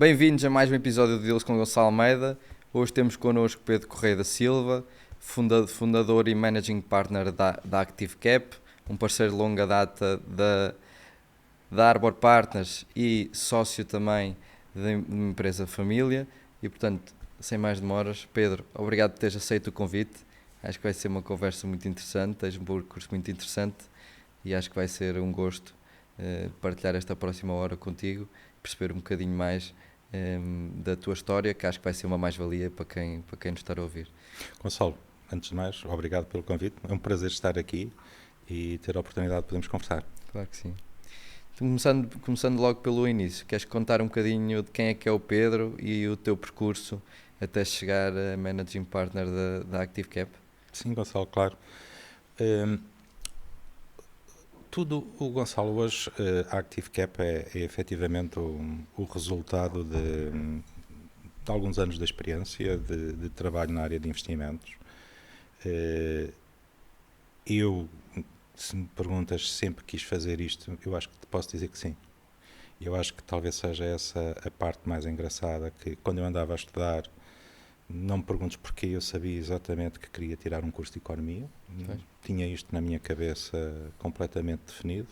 Bem-vindos a mais um episódio de Deals com Gonçalo Almeida. Hoje temos connosco Pedro Correia da Silva, fundador e managing partner da ActiveCap, um parceiro de longa data da Arbor Partners e sócio também da empresa Família. E, portanto, sem mais demoras, Pedro, obrigado por teres aceito o convite. Acho que vai ser uma conversa muito interessante, tens um percurso muito interessante e acho que vai ser um gosto partilhar esta próxima hora contigo, perceber um bocadinho mais da tua história, que acho que vai ser uma mais-valia para quem nos está a ouvir. Gonçalo, antes de mais, obrigado pelo convite. É um prazer estar aqui e ter a oportunidade de podermos conversar. Claro que sim. Começando logo pelo início, queres contar um bocadinho de quem é que é o Pedro e o teu percurso até chegar a Managing Partner da ActiveCap? Sim, Gonçalo, claro. Tudo o Gonçalo hoje, a ActiveCap é efetivamente o resultado de alguns anos de experiência, de trabalho na área de investimentos. Eu, se me perguntas se sempre quis fazer isto, eu acho que te posso dizer que sim. Eu acho que talvez seja essa a parte mais engraçada, que quando eu andava a estudar, não me perguntes porquê, eu sabia exatamente que queria tirar um curso de Economia. Tinha isto na minha cabeça completamente definido.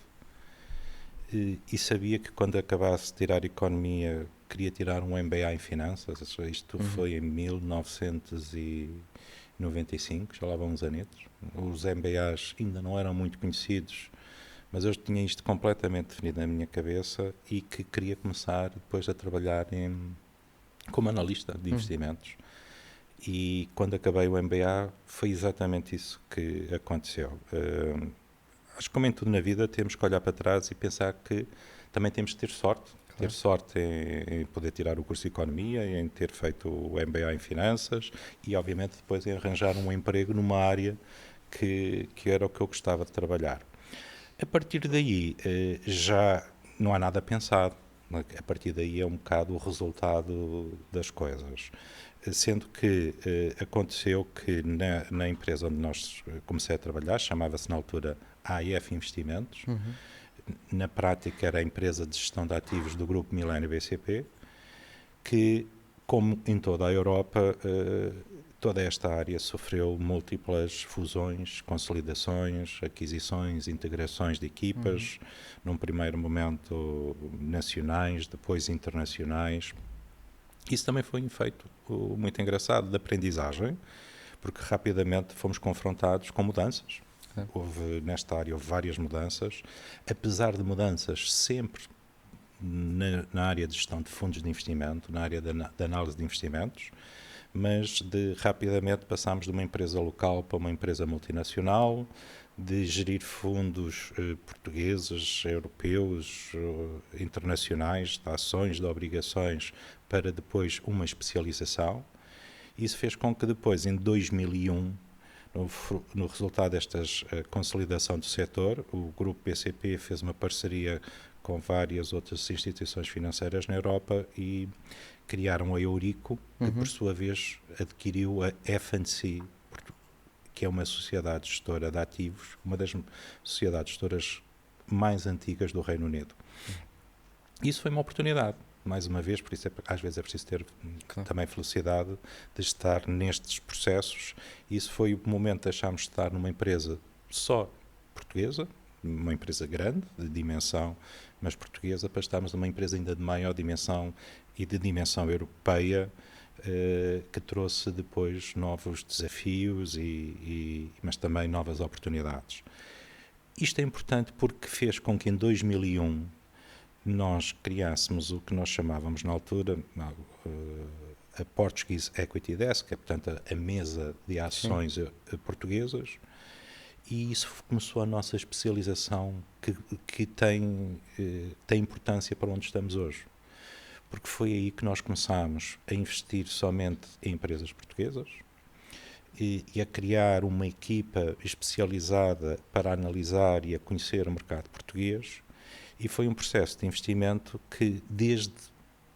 E sabia que quando acabasse de tirar Economia, queria tirar um MBA em Finanças. Isto foi em 1995, já lá vão uns anetos. Os MBAs ainda não eram muito conhecidos, mas eu tinha isto completamente definido na minha cabeça e que queria começar depois a trabalhar como analista de investimentos. E quando acabei o MBA foi exatamente isso que aconteceu. Acho que como em tudo na vida temos que olhar para trás e pensar que também temos que ter sorte. Claro. Ter sorte em poder tirar o curso de Economia, em ter feito o MBA em Finanças e obviamente depois em arranjar um emprego numa área que era o que eu gostava de trabalhar. A partir daí já não há nada pensado. A partir daí é um bocado o resultado das coisas. Sendo que aconteceu que na empresa onde nós comecei a trabalhar, chamava-se na altura AIF Investimentos, na prática era a empresa de gestão de ativos do Grupo Milênio BCP, que, como em toda a Europa, toda esta área sofreu múltiplas fusões, consolidações, aquisições, integrações de equipas, num primeiro momento nacionais, depois internacionais. Isso também foi um efeito muito engraçado de aprendizagem, porque rapidamente fomos confrontados com mudanças. Nesta área houve várias mudanças, apesar de mudanças sempre na área de gestão de fundos de investimento, na área de análise de investimentos, mas rapidamente passámos de uma empresa local para uma empresa multinacional, de gerir fundos portugueses, europeus, internacionais, de ações, de obrigações, para depois uma especialização. Isso fez com que depois, em 2001, no resultado desta consolidação do setor, o Grupo BCP fez uma parceria com várias outras instituições financeiras na Europa e criaram a Eurico, que por sua vez adquiriu a F&C, que é uma sociedade gestora de ativos, uma das sociedades gestoras mais antigas do Reino Unido. Isso foi uma oportunidade, mais uma vez, por isso às vezes é preciso ter também felicidade de estar nestes processos. Isso foi o momento de deixarmos de estar numa empresa só portuguesa, uma empresa grande, de dimensão, mas portuguesa, para estarmos numa empresa ainda de maior dimensão e de dimensão europeia, que trouxe depois novos desafios, mas também novas oportunidades. Isto é importante porque fez com que em 2001 nós criássemos o que nós chamávamos na altura a Portuguese Equity Desk, que é, portanto, a mesa de ações portuguesas, e isso começou a nossa especialização que tem importância para onde estamos hoje. Porque foi aí que nós começámos a investir somente em empresas portuguesas e a criar uma equipa especializada para analisar e a conhecer o mercado português. E foi um processo de investimento que, desde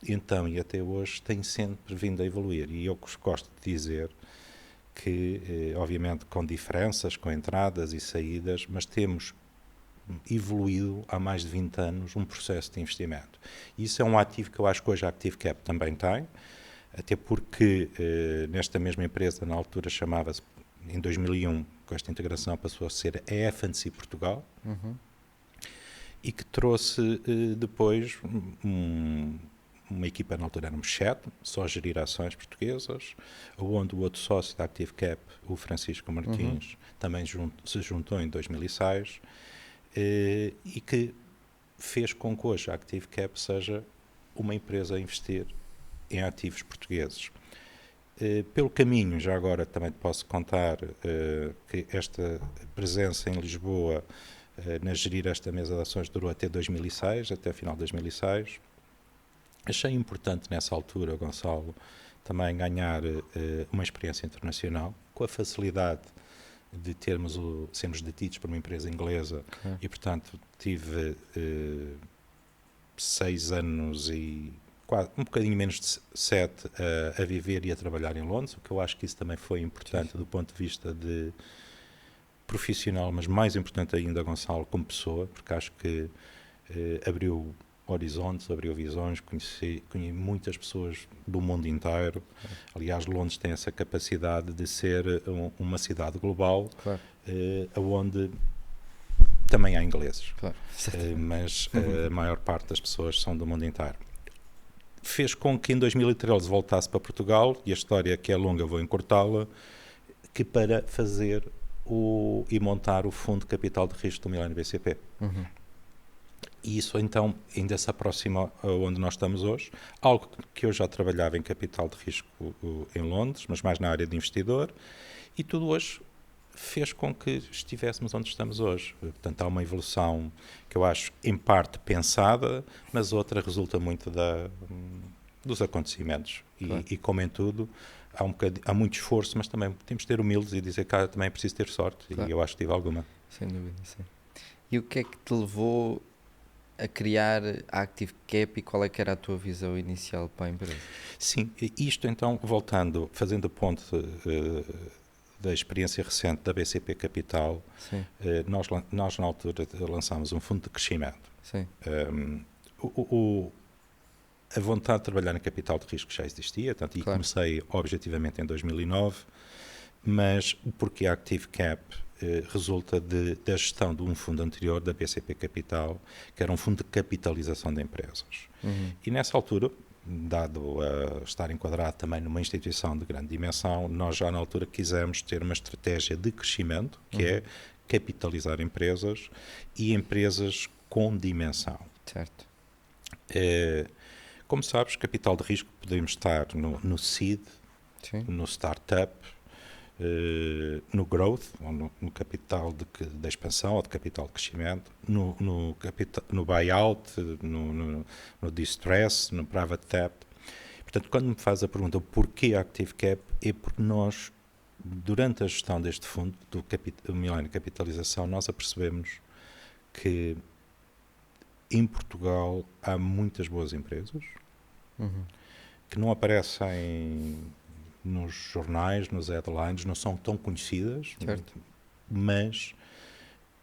então e até hoje, tem sempre vindo a evoluir. E eu gosto de dizer que, obviamente, com diferenças, com entradas e saídas, mas temos evoluído há mais de 20 anos um processo de investimento. Isso é um ativo que eu acho que hoje a ActiveCap também tem, até porque nesta mesma empresa, na altura chamava-se, em 2001, com esta integração passou a ser a F&C Portugal, e que trouxe depois uma equipa, na altura éramos 7, só a gerir ações portuguesas, onde o outro sócio da ActiveCap, o Francisco Martins, também se juntou em 2006, e que fez com que hoje a ActiveCap seja uma empresa a investir em ativos portugueses. Pelo caminho, já agora também te posso contar que esta presença em Lisboa na gerir esta mesa de ações durou até 2006, até o final de 2006. Achei importante nessa altura, Gonçalo, também ganhar uma experiência internacional, com a facilidade de sermos detidos por uma empresa inglesa, e portanto tive 6 anos e quase, um bocadinho menos de 7 a viver e a trabalhar em Londres, o que eu acho que isso também foi importante do ponto de vista de profissional, mas mais importante ainda, Gonçalo, como pessoa, porque acho que abriu horizontes, abriu visões, conheci muitas pessoas do mundo inteiro. Aliás, Londres tem essa capacidade de ser uma cidade global, onde também há ingleses, mas a maior parte das pessoas são do mundo inteiro. Fez com que em 2013 voltasse para Portugal, e a história que é longa, vou encurtá-la, que para fazer e montar o Fundo de Capital de Risco do Millennium BCP. E isso então ainda se aproxima a onde nós estamos hoje, algo que eu já trabalhava em capital de risco em Londres, mas mais na área de investidor, e tudo hoje fez com que estivéssemos onde estamos hoje. Portanto, há uma evolução que eu acho em parte pensada, mas outra resulta muito dos acontecimentos. E como em tudo, há muito esforço, mas também temos de ter humildes e dizer que também é preciso ter sorte, e eu acho que tive alguma. Sem dúvida, sim. E o que é que te levou a criar a ActiveCap e qual é que era a tua visão inicial para a empresa? Sim, isto então, voltando, fazendo a ponte da experiência recente da BCP Capital, nós na altura lançámos um fundo de crescimento. Sim. A vontade de trabalhar em capital de risco já existia, e comecei objetivamente em 2009, mas o porquê a ActiveCap resulta da gestão de um fundo anterior, da BCP Capital, que era um fundo de capitalização de empresas. E nessa altura, dado a estar enquadrado também numa instituição de grande dimensão, nós já na altura quisemos ter uma estratégia de crescimento, que é capitalizar empresas e empresas com dimensão. Certo. Como sabes, capital de risco podemos estar no seed, no startup, no growth, ou no capital de expansão ou de capital de crescimento, no buyout, no distress, no private debt. Portanto, quando me faz a pergunta porquê a ActiveCap, é porque nós, durante a gestão deste fundo, do Millennium Capitalização, nós apercebemos que em Portugal há muitas boas empresas que não aparecem nos jornais, nos headlines, não são tão conhecidas, mas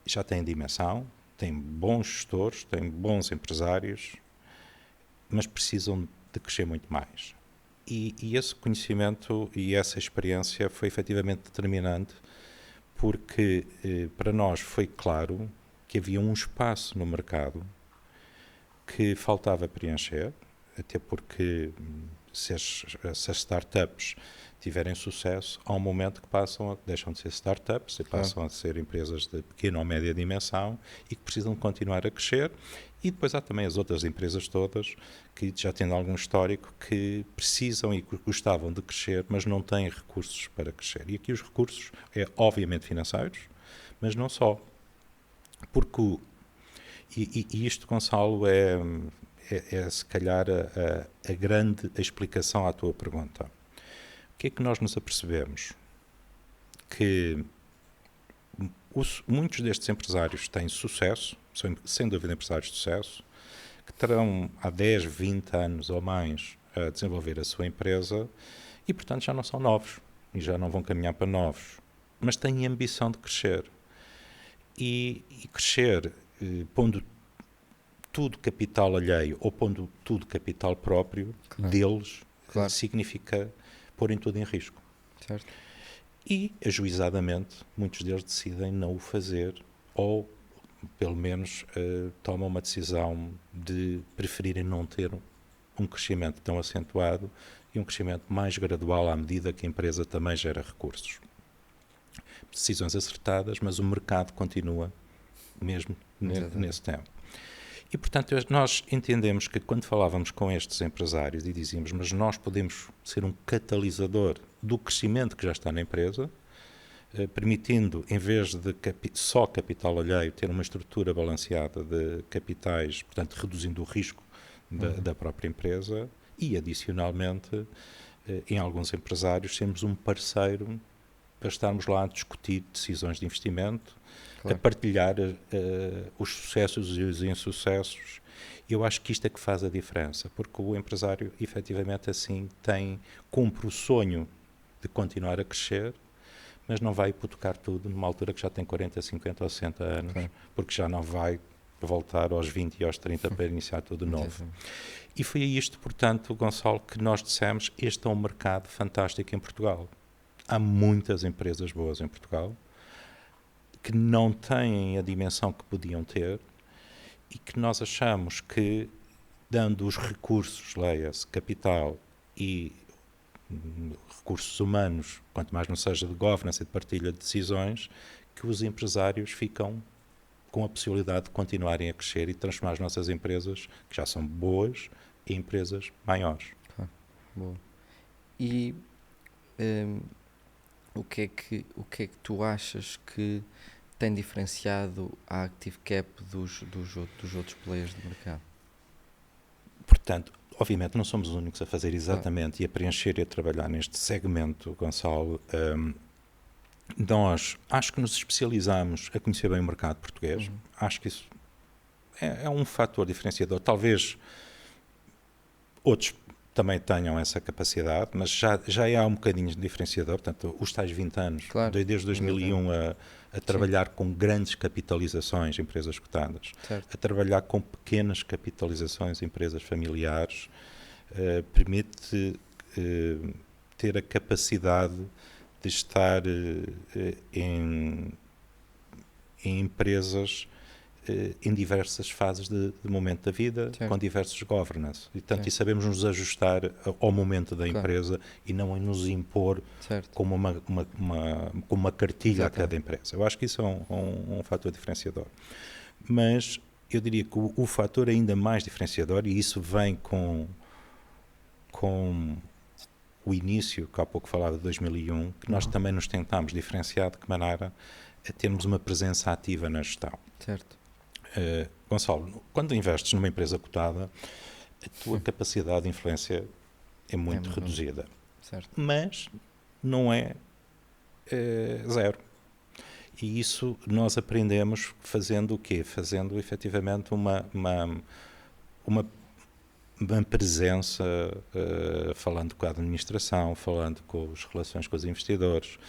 já têm dimensão, têm bons gestores, têm bons empresários, mas precisam de crescer muito mais. E esse conhecimento e essa experiência foi efetivamente determinante, porque para nós foi claro que havia um espaço no mercado que faltava preencher, até porque se as startups tiverem sucesso, há um momento que deixam de ser startups e passam a ser empresas de pequena ou média dimensão e que precisam continuar a crescer. E depois há também as outras empresas todas que já têm algum histórico que precisam e gostavam de crescer, mas não têm recursos para crescer. E aqui os recursos obviamente financeiros, mas não só. Porque e isto, Gonçalo, é se calhar a grande explicação à tua pergunta. O que é que nós nos apercebemos? Que muitos destes empresários têm sucesso, são sem dúvida empresários de sucesso, que terão há 10, 20 anos ou mais a desenvolver a sua empresa e, portanto, já não são novos e já não vão caminhar para novos, mas têm ambição de crescer. E crescer pondo tudo capital alheio ou pondo tudo capital próprio deles, significa porem tudo em risco. Certo. E, ajuizadamente, muitos deles decidem não o fazer ou, pelo menos, tomam uma decisão de preferirem não ter um crescimento tão acentuado e um crescimento mais gradual à medida que a empresa também gera recursos. Decisões acertadas, mas o mercado continua mesmo nesse tempo. E, portanto, nós entendemos que quando falávamos com estes empresários e dizíamos, mas nós podemos ser um catalisador do crescimento que já está na empresa, permitindo, em vez de só capital alheio, ter uma estrutura balanceada de capitais, portanto, reduzindo o risco da própria empresa e, adicionalmente, em alguns empresários, sermos um parceiro para estarmos lá a discutir decisões de investimento, a partilhar os sucessos e os insucessos. Eu acho que isto é que faz a diferença, porque o empresário, efetivamente, assim, cumpre o sonho de continuar a crescer, mas não vai hipotecar tudo numa altura que já tem 40, 50 ou 60 anos, porque já não vai voltar aos 20 e aos 30 para iniciar tudo novo. E foi isto, portanto, Gonçalo, que nós dissemos, este é um mercado fantástico em Portugal. Há muitas empresas boas em Portugal que não têm a dimensão que podiam ter e que nós achamos que, dando os recursos, leia-se, capital e recursos humanos, quanto mais não seja de governance e de partilha de decisões, que os empresários ficam com a possibilidade de continuarem a crescer e transformar as nossas empresas, que já são boas, em empresas maiores. Boa. E o que é que tu achas que tem diferenciado a Active Cap dos outros players do mercado? Portanto, obviamente não somos os únicos a fazer exatamente e a preencher e a trabalhar neste segmento, Gonçalo. Nós acho que nos especializamos a conhecer bem o mercado português. Acho que isso é um fator diferenciador. Talvez outros também tenham essa capacidade, mas já há um bocadinho de diferenciador. Portanto, os tais 20 anos, desde 2001 a trabalhar com grandes capitalizações, empresas cotadas, a trabalhar com pequenas capitalizações, empresas familiares, permite ter a capacidade de estar em empresas em diversas fases de momento da vida, com diversos governance. E sabemos nos ajustar ao momento da empresa e não nos impor como uma cartilha a cada empresa. Eu acho que isso é um fator diferenciador. Mas eu diria que o fator ainda mais diferenciador, e isso vem com o início, que há pouco falava de 2001, que nós também nos tentámos diferenciar de que maneira a termos uma presença ativa na gestão. Certo. Gonçalo, quando investes numa empresa cotada, a tua capacidade de influência é muito reduzida. Certo. Mas não é zero. E isso nós aprendemos fazendo o quê? Fazendo efetivamente uma presença, falando com a administração, falando com as relações com os investidores,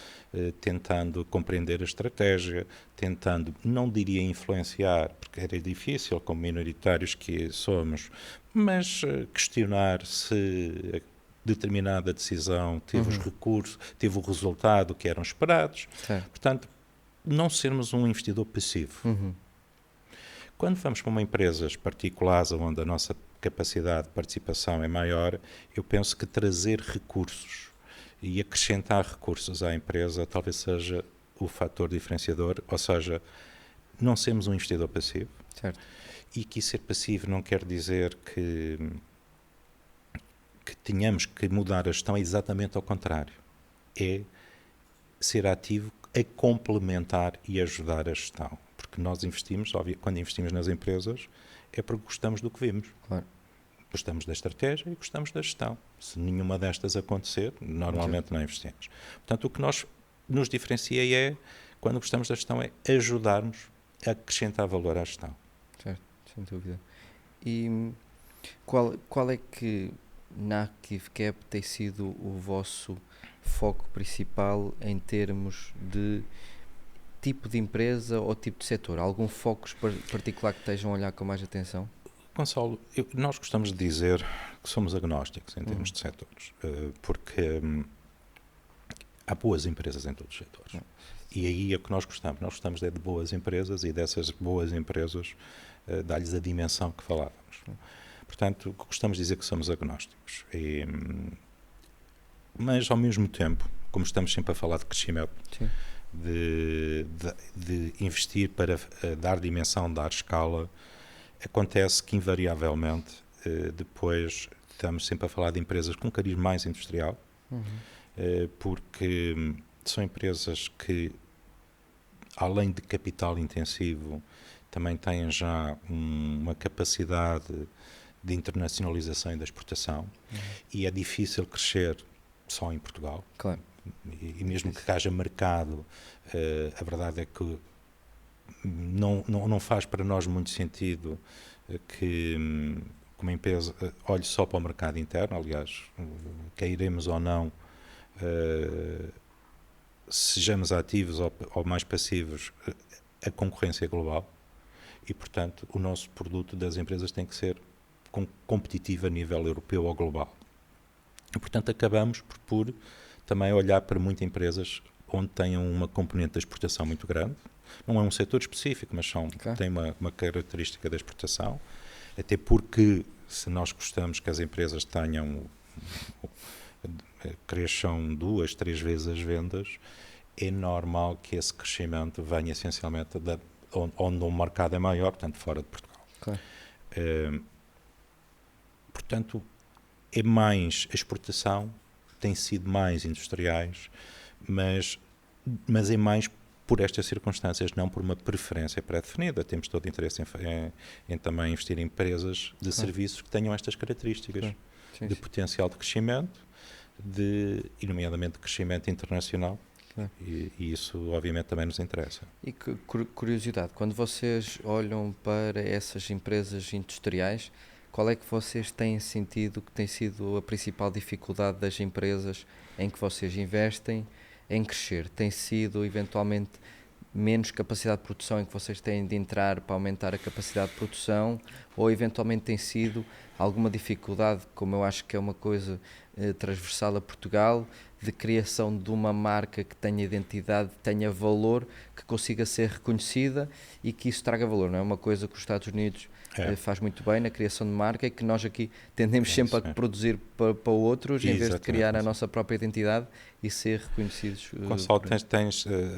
tentando compreender a estratégia, tentando, não diria influenciar, porque era difícil, como minoritários que somos, mas questionar se determinada decisão teve os recursos, teve o resultado que eram esperados. Portanto, não sermos um investidor passivo. Quando vamos para uma empresa particulares onde a nossa capacidade de participação é maior, eu penso que trazer recursos e acrescentar recursos à empresa talvez seja o fator diferenciador, ou seja, não sermos um investidor passivo. Certo. E que ser passivo não quer dizer que tenhamos que mudar a gestão, é exatamente ao contrário. É ser ativo a complementar e ajudar a gestão. Porque nós investimos, quando investimos nas empresas, é porque gostamos do que vimos. Gostamos da estratégia e gostamos da gestão. Se nenhuma destas acontecer, normalmente não investimos. Portanto, o que nos diferencia é, quando gostamos da gestão, é ajudarmos a acrescentar valor à gestão. Certo, sem dúvida. E qual é que na Active Cap tem sido o vosso foco principal em termos de tipo de empresa ou tipo de setor? Algum foco particular que estejam a olhar com mais atenção? Gonçalo, nós gostamos de dizer que somos agnósticos em termos de setores, porque há boas empresas em todos os setores. E aí é o que nós gostamos. Nós gostamos de boas empresas e dessas boas empresas dar-lhes a dimensão que falávamos. Portanto, gostamos de dizer que somos agnósticos. Mas, ao mesmo tempo, como estamos sempre a falar de crescimento, de investir para dar dimensão, dar escala, acontece que, invariavelmente, depois estamos sempre a falar de empresas com cariz mais industrial, porque são empresas que, além de capital intensivo, também têm já uma capacidade de internacionalização e de exportação, e é difícil crescer só em Portugal. Claro. E mesmo que haja mercado, a verdade é que não faz para nós muito sentido que uma empresa olhe só para o mercado interno. Aliás, queiremos ou não, sejamos ativos ou mais passivos, a concorrência é global e, portanto, o nosso produto das empresas tem que ser competitivo a nível europeu ou global. E, portanto, acabamos por também olhar para muitas empresas onde tenham uma componente de exportação muito grande. Não é um setor específico, mas tem uma característica da exportação, até porque, se nós gostamos que as empresas cresçam 2, 3 vezes as vendas, é normal que esse crescimento venha essencialmente onde o mercado é maior, portanto, fora de Portugal. Claro. Portanto, é mais a exportação, tem sido mais industriais, mas é mais por estas circunstâncias, não por uma preferência pré-definida. Temos todo interesse em também investir em empresas de serviços que tenham estas características de potencial de crescimento, e nomeadamente de crescimento internacional. E isso obviamente também nos interessa. E que curiosidade, quando vocês olham para essas empresas industriais, qual é que vocês têm sentido que tem sido a principal dificuldade das empresas em que vocês investem em crescer? Tem sido eventualmente menos capacidade de produção em que vocês têm de entrar para aumentar a capacidade de produção, ou eventualmente tem sido alguma dificuldade, como eu acho que é uma coisa transversal a Portugal, de criação de uma marca que tenha identidade, tenha valor, que consiga ser reconhecida e que isso traga valor? Não é uma coisa que os Estados Unidos faz muito bem na criação de marca e que nós aqui tendemos sempre a produzir para outros, em vez de criar a nossa própria identidade e ser reconhecidos. Gonçalo,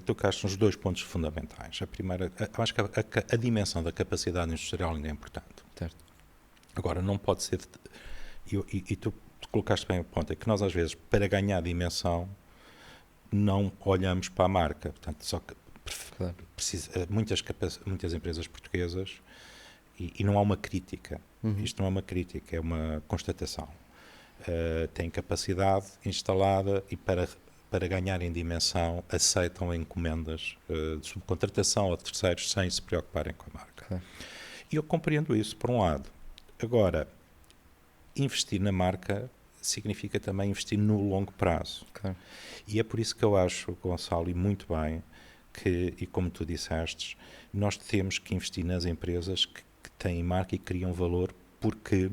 tocaste nos 2 pontos fundamentais. A primeira, eu acho que a dimensão da capacidade industrial ainda é importante. Certo. Agora, não pode ser... E tu colocaste bem o ponto, é que nós às vezes, para ganhar dimensão, não olhamos para a marca. Portanto, só que muitas empresas portuguesas, e não há uma crítica, isto não é uma crítica, é uma constatação, têm capacidade instalada e para ganharem dimensão aceitam encomendas de subcontratação a terceiros sem se preocuparem com a marca. E eu compreendo isso, por um lado. Agora, investir na marca significa também investir no longo prazo. E é por isso que eu acho, Gonçalo, e muito bem, e como tu disseste, nós temos que investir nas empresas que têm marca e criam valor, porque,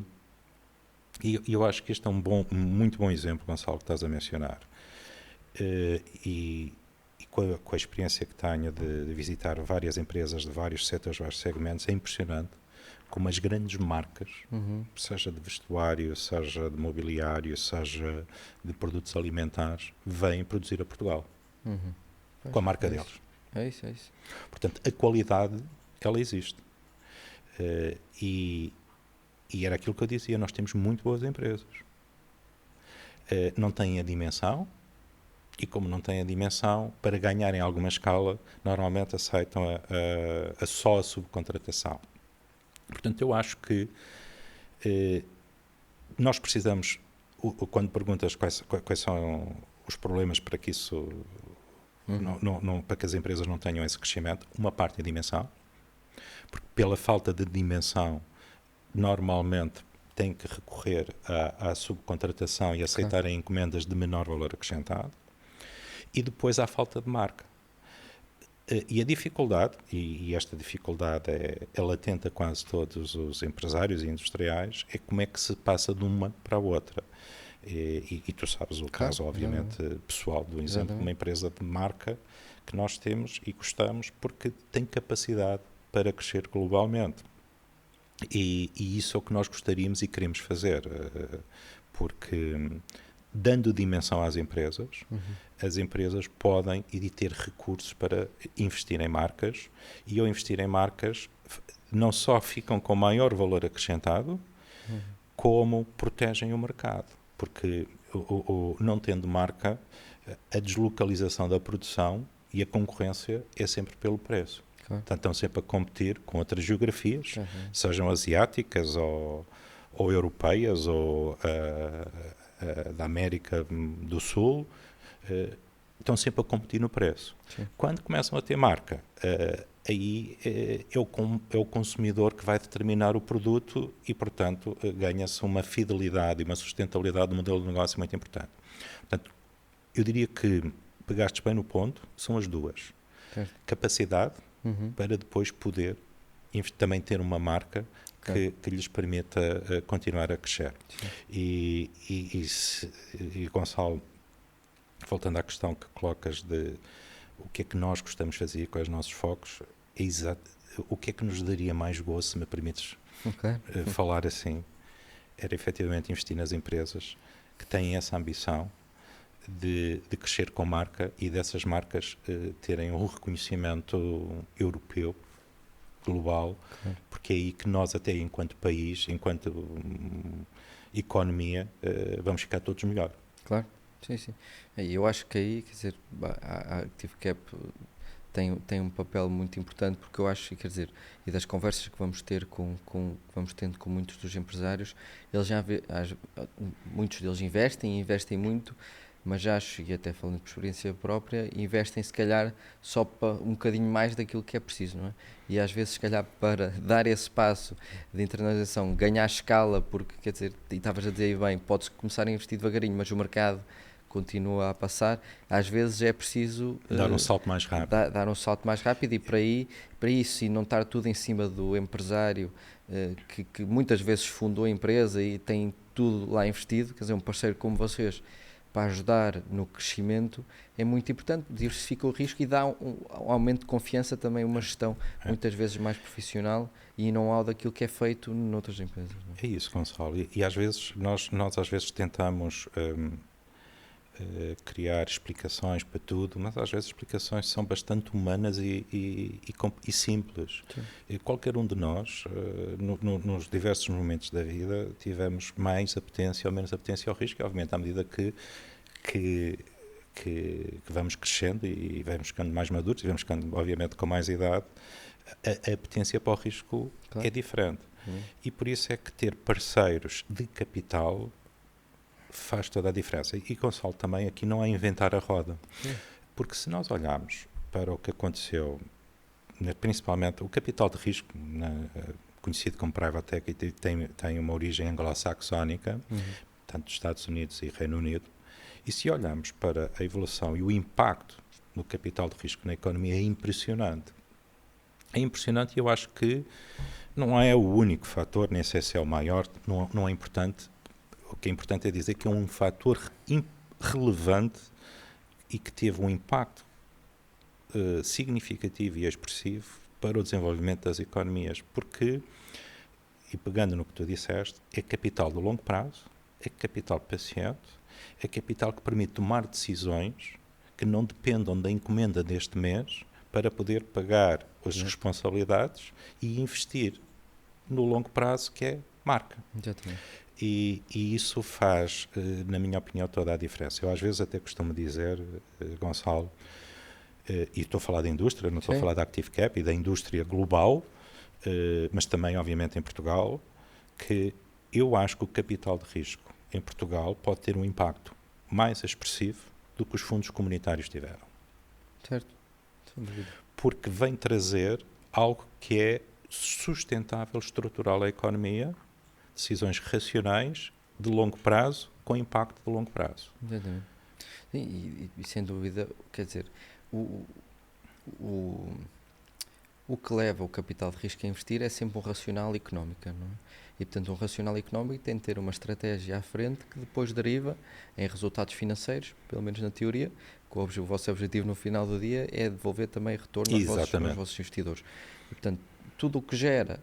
e eu acho que este é muito bom exemplo, Gonçalo, que estás a mencionar, e com a experiência que tenho de visitar várias empresas de vários setores, vários segmentos, é impressionante como as grandes marcas, seja de vestuário, seja de mobiliário, seja de produtos alimentares, vêm produzir a Portugal, com a marca deles. É isso. Portanto, a qualidade, ela existe. E era aquilo que eu dizia, nós temos muito boas empresas. Não têm a dimensão, e como não têm a dimensão, para ganharem alguma escala, normalmente aceitam só a subcontratação. Portanto, eu acho que nós precisamos, quando perguntas quais são os problemas para que isso, para que as empresas não tenham esse crescimento, uma parte é a dimensão, porque pela falta de dimensão, normalmente têm que recorrer à subcontratação e aceitarem encomendas de menor valor acrescentado, e depois há falta de marca. E a dificuldade, e esta dificuldade é latente a quase todos os empresários e industriais, é como é que se passa de uma para a outra. E tu sabes o Claro, caso, obviamente, pessoal do exemplo de uma empresa de marca que nós temos e gostamos porque tem capacidade para crescer globalmente. E isso é o que nós gostaríamos e queremos fazer, porque dando dimensão às empresas, as empresas podem e ter recursos para investir em marcas, e ao investir em marcas não só ficam com maior valor acrescentado, como protegem o mercado, porque não tendo marca, a deslocalização da produção e a concorrência é sempre pelo preço. Claro. Portanto, estão sempre a competir com outras geografias, sejam asiáticas ou europeias ou da América do Sul, estão sempre a competir no preço. Sim. Quando começam a ter marca, aí é o consumidor que vai determinar o produto e, portanto, ganha-se uma fidelidade e uma sustentabilidade do modelo de negócio muito importante. Portanto, eu diria que pegaste bem no ponto, são as duas. Certo. Capacidade para depois poder também ter uma marca que lhes permita continuar a crescer. E Gonçalo, voltando à questão que colocas de o que é que nós gostamos de fazer com os nossos focos, é o que é que nos daria mais gozo, se me permites falar assim, era efetivamente investir nas empresas que têm essa ambição de crescer com marca e dessas marcas terem um reconhecimento europeu, global, porque é aí que nós até enquanto país, enquanto economia, vamos ficar todos melhor. Claro, sim. Eu acho que aí, quer dizer, a Active Cap tem um papel muito importante, porque eu acho, quer dizer, e das conversas que vamos ter vamos tendo com muitos dos empresários, eles muitos deles investem muito, mas já acho, e até falando por experiência própria, investem se calhar só para um bocadinho mais daquilo que é preciso, não é? E às vezes, se calhar, para dar esse passo de internalização, ganhar escala, porque, quer dizer, e estavas a dizer aí bem, pode-se começar a investir devagarinho, mas o mercado continua a passar, às vezes é preciso dar um salto mais rápido. Dar um salto mais rápido, e para isso, e não estar tudo em cima do empresário que muitas vezes fundou a empresa e tem tudo lá investido, quer dizer, um parceiro como vocês, para ajudar no crescimento, é muito importante, diversifica o risco e dá um aumento de confiança, também uma gestão muitas vezes mais profissional e não ao daquilo que é feito noutras empresas. Não é? É isso, Gonçalo. E às vezes, nós às vezes tentamos criar explicações para tudo, mas às vezes explicações são bastante humanas e simples. E qualquer um de nós, nos diversos momentos da vida, tivemos mais apetência ou menos apetência ao risco, e obviamente à medida que vamos crescendo e vamos ficando mais maduros e vamos ficando, obviamente, com mais idade, a apetência para o risco é diferente. E por isso é que ter parceiros de capital faz toda a diferença. E, Gonçalo, também aqui não é inventar a roda. Porque se nós olharmos para o que aconteceu, principalmente o capital de risco, conhecido como Private Equity, tem uma origem anglo-saxónica, tanto dos Estados Unidos e Reino Unido, e se olharmos para a evolução e o impacto do capital de risco na economia, é impressionante. É impressionante, e eu acho que não é o único fator, nem sei se é o maior, não é importante. O que é importante é dizer que é um fator relevante e que teve um impacto significativo e expressivo para o desenvolvimento das economias, porque, e pegando no que tu disseste, é capital de longo prazo, é capital paciente, é capital que permite tomar decisões que não dependam da encomenda deste mês para poder pagar as responsabilidades e investir no longo prazo, que é marca. Exatamente. E isso faz, na minha opinião, toda a diferença. Eu às vezes até costumo dizer, Gonçalo, e estou a falar da indústria, não estou a falar da Active Cap e da indústria global, mas também, obviamente, em Portugal, que eu acho que o capital de risco em Portugal pode ter um impacto mais expressivo do que os fundos comunitários tiveram. Certo. Sem dúvida. Porque vem trazer algo que é sustentável, estrutural à economia, decisões racionais, de longo prazo, com impacto de longo prazo. Exatamente. E sem dúvida, quer dizer, o, o que leva o capital de risco a investir é sempre um racional económico, não é? E, portanto, um racional económico tem de ter uma estratégia à frente que depois deriva em resultados financeiros, pelo menos na teoria, que o vosso objetivo no final do dia é devolver também retorno aos vossos investidores. E, portanto, tudo o que gera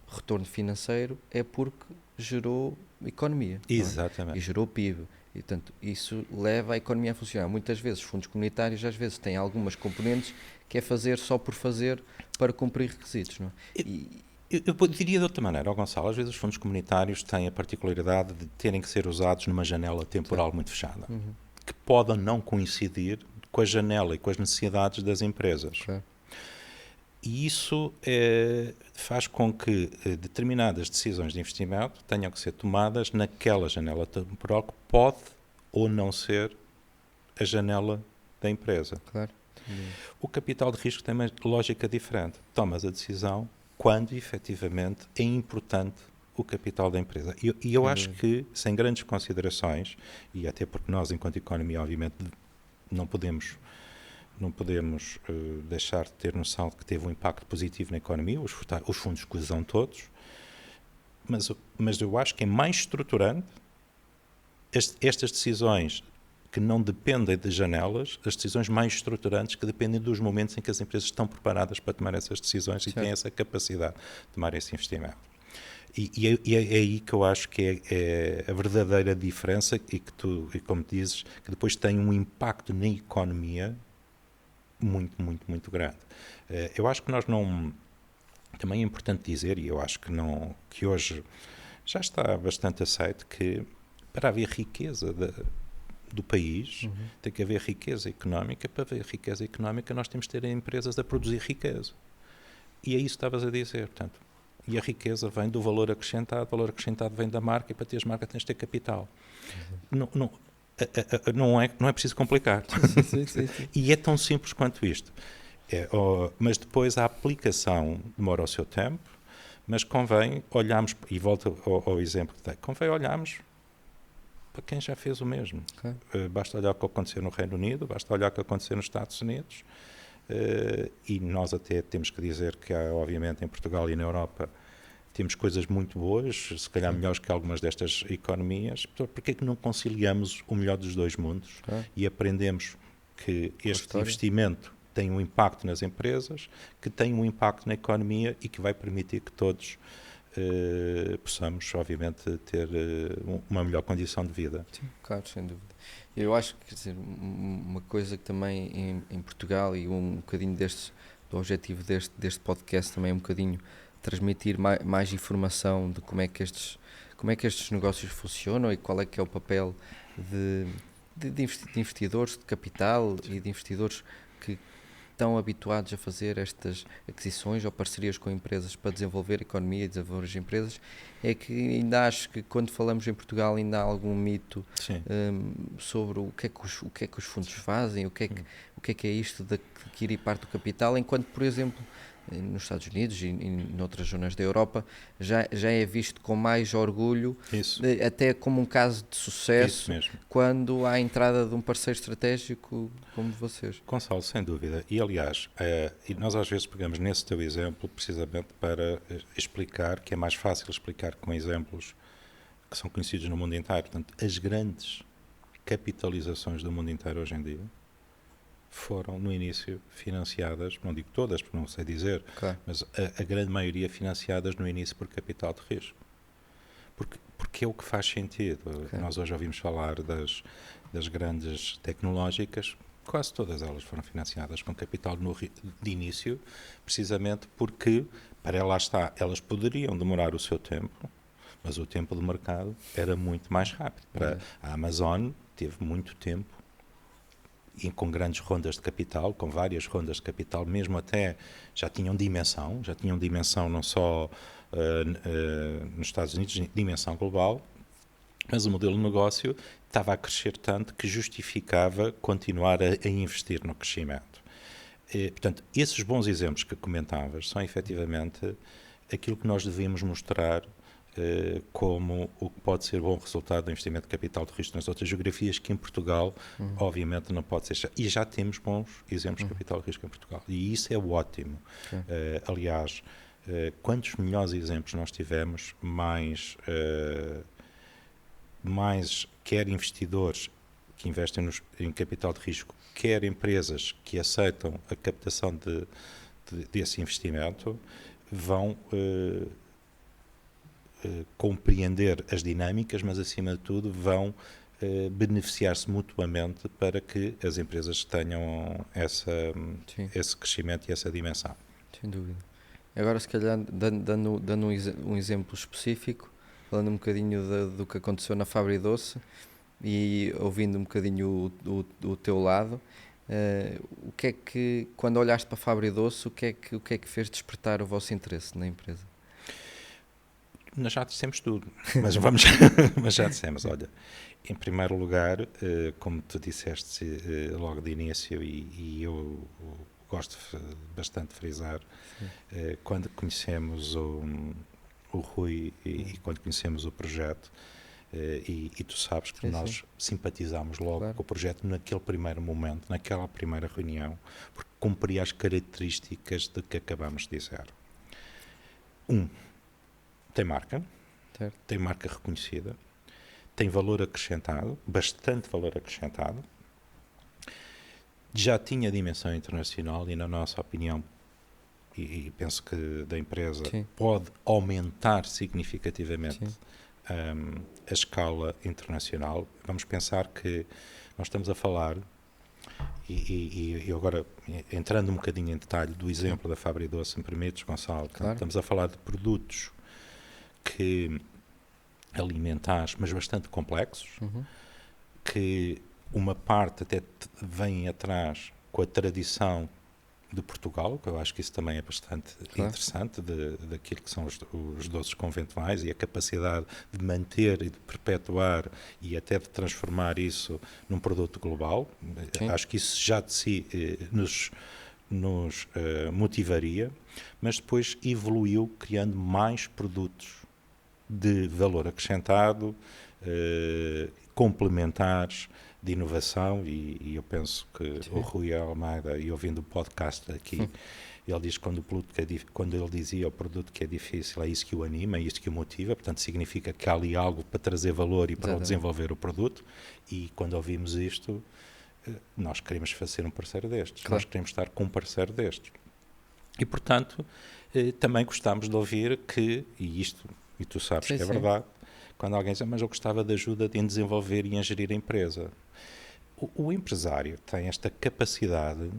retorno financeiro é porque gerou economia. Exatamente. É? E gerou PIB. E, portanto, isso leva a economia a funcionar. Muitas vezes, fundos comunitários, às vezes, têm algumas componentes que é fazer só por fazer para cumprir requisitos. Não é? Eu diria de outra maneira, Gonçalo, às vezes os fundos comunitários têm a particularidade de terem que ser usados numa janela temporal muito fechada, que pode não coincidir com a janela e com as necessidades das empresas. Claro. E isso faz com que determinadas decisões de investimento tenham que ser tomadas naquela janela temporal que pode ou não ser a janela da empresa. Claro. O capital de risco tem uma lógica diferente. Tomas a decisão quando efetivamente é importante o capital da empresa. E eu acho que, sem grandes considerações, e até porque nós, enquanto economia, obviamente, não podemos deixar de ter noção de que teve um impacto positivo na economia, os fundos de coesão todos, mas eu acho que é mais estruturante estas decisões que não dependem de janelas, as decisões mais estruturantes que dependem dos momentos em que as empresas estão preparadas para tomar essas decisões e têm essa capacidade de tomar esse investimento. E é aí que eu acho que é a verdadeira diferença e como dizes, que depois tem um impacto na economia muito, muito, muito grande. Eu acho que nós não... Também é importante dizer, e eu acho que hoje já está bastante aceito, que para haver riqueza do país, tem que haver riqueza económica. Para haver riqueza económica, nós temos de ter empresas a produzir riqueza. E é isso que estavas a dizer, portanto. E a riqueza vem do valor acrescentado, o valor acrescentado vem da marca, e para teres marca tens de ter capital. Não é preciso complicar. Sim. E é tão simples quanto isto. Mas depois a aplicação demora o seu tempo, mas convém olharmos, e volto ao exemplo que dei, convém olharmos para quem já fez o mesmo. Okay. Basta olhar o que aconteceu no Reino Unido, basta olhar o que aconteceu nos Estados Unidos, e nós até temos que dizer que, obviamente, em Portugal e na Europa temos coisas muito boas, se calhar melhores que algumas destas economias. Porque é que não conciliamos o melhor dos dois mundos e aprendemos que este investimento tem um impacto nas empresas, que tem um impacto na economia e que vai permitir que todos possamos, obviamente, ter uma melhor condição de vida. Sim, claro, sem dúvida. Eu acho que, quer dizer, uma coisa que também em Portugal, e um bocadinho do objetivo deste podcast também é um bocadinho transmitir mais informação de como é que estes negócios funcionam e qual é que é o papel de investidores de capital e de investidores que estão habituados a fazer estas aquisições ou parcerias com empresas para desenvolver a economia e desenvolver as empresas. É que ainda acho que quando falamos em Portugal ainda há algum mito sobre o que é que os fundos fazem, o que é isto de adquirir parte do capital, enquanto, por exemplo, nos Estados Unidos e noutras zonas da Europa já é visto com mais orgulho, até como um caso de sucesso, quando há a entrada de um parceiro estratégico como vocês. Gonçalo, sem dúvida. E aliás, e nós às vezes pegamos nesse teu exemplo precisamente para explicar que é mais fácil explicar com exemplos que são conhecidos no mundo inteiro. Portanto, as grandes capitalizações do mundo inteiro hoje em dia foram, no início, financiadas, não digo todas, porque não sei dizer, mas a grande maioria financiadas no início por capital de risco. Porque é o que faz sentido. Nós hoje ouvimos falar das grandes tecnológicas, quase todas elas foram financiadas com capital de início, precisamente porque, para lá está, elas poderiam demorar o seu tempo, mas o tempo de mercado era muito mais rápido. A Amazon teve muito tempo, e com grandes rondas de capital, com várias rondas de capital, mesmo até já tinham dimensão não só nos Estados Unidos, dimensão global, mas o modelo de negócio estava a crescer tanto que justificava continuar a investir no crescimento. Portanto, esses bons exemplos que comentavas são efetivamente aquilo que nós devemos mostrar como o que pode ser bom resultado do investimento de capital de risco nas outras geografias, que em Portugal, obviamente, não pode ser. E já temos bons exemplos de capital de risco em Portugal. E isso é ótimo. Aliás, quantos melhores exemplos nós tivemos, mais quer investidores que investem em capital de risco, quer empresas que aceitam a captação desse investimento, vão compreender as dinâmicas, mas acima de tudo vão beneficiar-se mutuamente para que as empresas tenham esse crescimento e essa dimensão. Sem dúvida. Agora, se calhar, dando um exemplo específico, falando um bocadinho do que aconteceu na Fabri Doce e ouvindo um bocadinho o teu lado, o que é que, quando olhaste para a Fabri Doce, o que é que fez despertar o vosso interesse na empresa? Nós já dissemos tudo, mas mas já dissemos, olha, em primeiro lugar, como tu disseste logo de início, e eu gosto bastante de frisar, quando conhecemos o Rui e quando conhecemos o projeto, e tu sabes que nós simpatizámos logo com o projeto naquele primeiro momento, naquela primeira reunião, porque cumpria as características de que acabamos de dizer. Tem marca, tem marca reconhecida, tem valor acrescentado, bastante valor acrescentado, já tinha dimensão internacional e, na nossa opinião, e penso que da empresa, pode aumentar significativamente a escala internacional. Vamos pensar que nós estamos a falar, e agora entrando um bocadinho em detalhe do exemplo da Fabri Doce, se me permites, Gonçalo, estamos a falar de produtos alimentares, mas bastante complexos, que uma parte até vem atrás com a tradição de Portugal, que eu acho que isso também é bastante interessante, daquilo que são os doces conventuais e a capacidade de manter e de perpetuar e até de transformar isso num produto global. Acho que isso já de si nos motivaria, mas depois evoluiu criando mais produtos de valor acrescentado, complementares, de inovação, e eu penso que o Rui Almeida, e ouvindo o podcast aqui, ele diz que quando ele dizia o produto que é difícil, é isso que o anima, é isso que o motiva, portanto significa que há ali algo para trazer valor e para desenvolver o produto, e quando ouvimos isto, nós queremos ser um parceiro destes, nós queremos estar com um parceiro destes. E portanto, também gostamos de ouvir que, e tu sabes que é verdade, quando alguém diz, mas eu gostava de ajuda em desenvolver e em gerir a empresa. O empresário tem esta capacidade,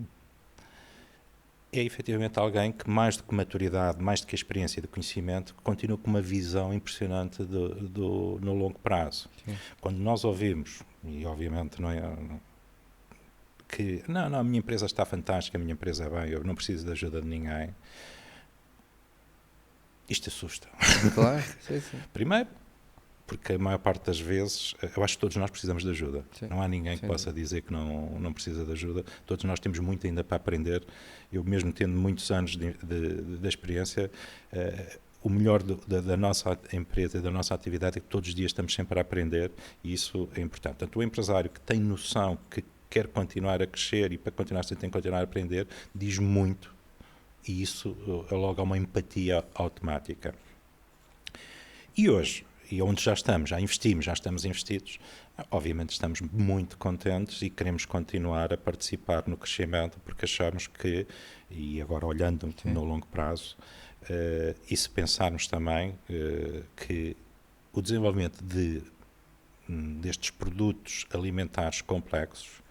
é efetivamente alguém que, mais do que maturidade, mais do que experiência e de conhecimento, continua com uma visão impressionante no longo prazo. Quando nós ouvimos, e obviamente não é que, não, a minha empresa está fantástica, a minha empresa é bem, eu não preciso de ajuda de ninguém, isto assusta. Claro, Primeiro, porque a maior parte das vezes, eu acho que todos nós precisamos de ajuda. Não há ninguém que possa dizer que não precisa de ajuda. Todos nós temos muito ainda para aprender. Eu mesmo tendo muitos anos de experiência, o melhor da nossa empresa e da nossa atividade é que todos os dias estamos sempre a aprender, e isso é importante. Portanto, o empresário que tem noção que quer continuar a crescer e para continuar tem que continuar a aprender, diz muito, e isso logo há uma empatia automática. E hoje, e onde já estamos, já investimos, já estamos investidos, obviamente estamos muito contentes e queremos continuar a participar no crescimento, porque achamos que, e agora olhando no longo prazo, e se pensarmos também que o desenvolvimento destes produtos alimentares complexos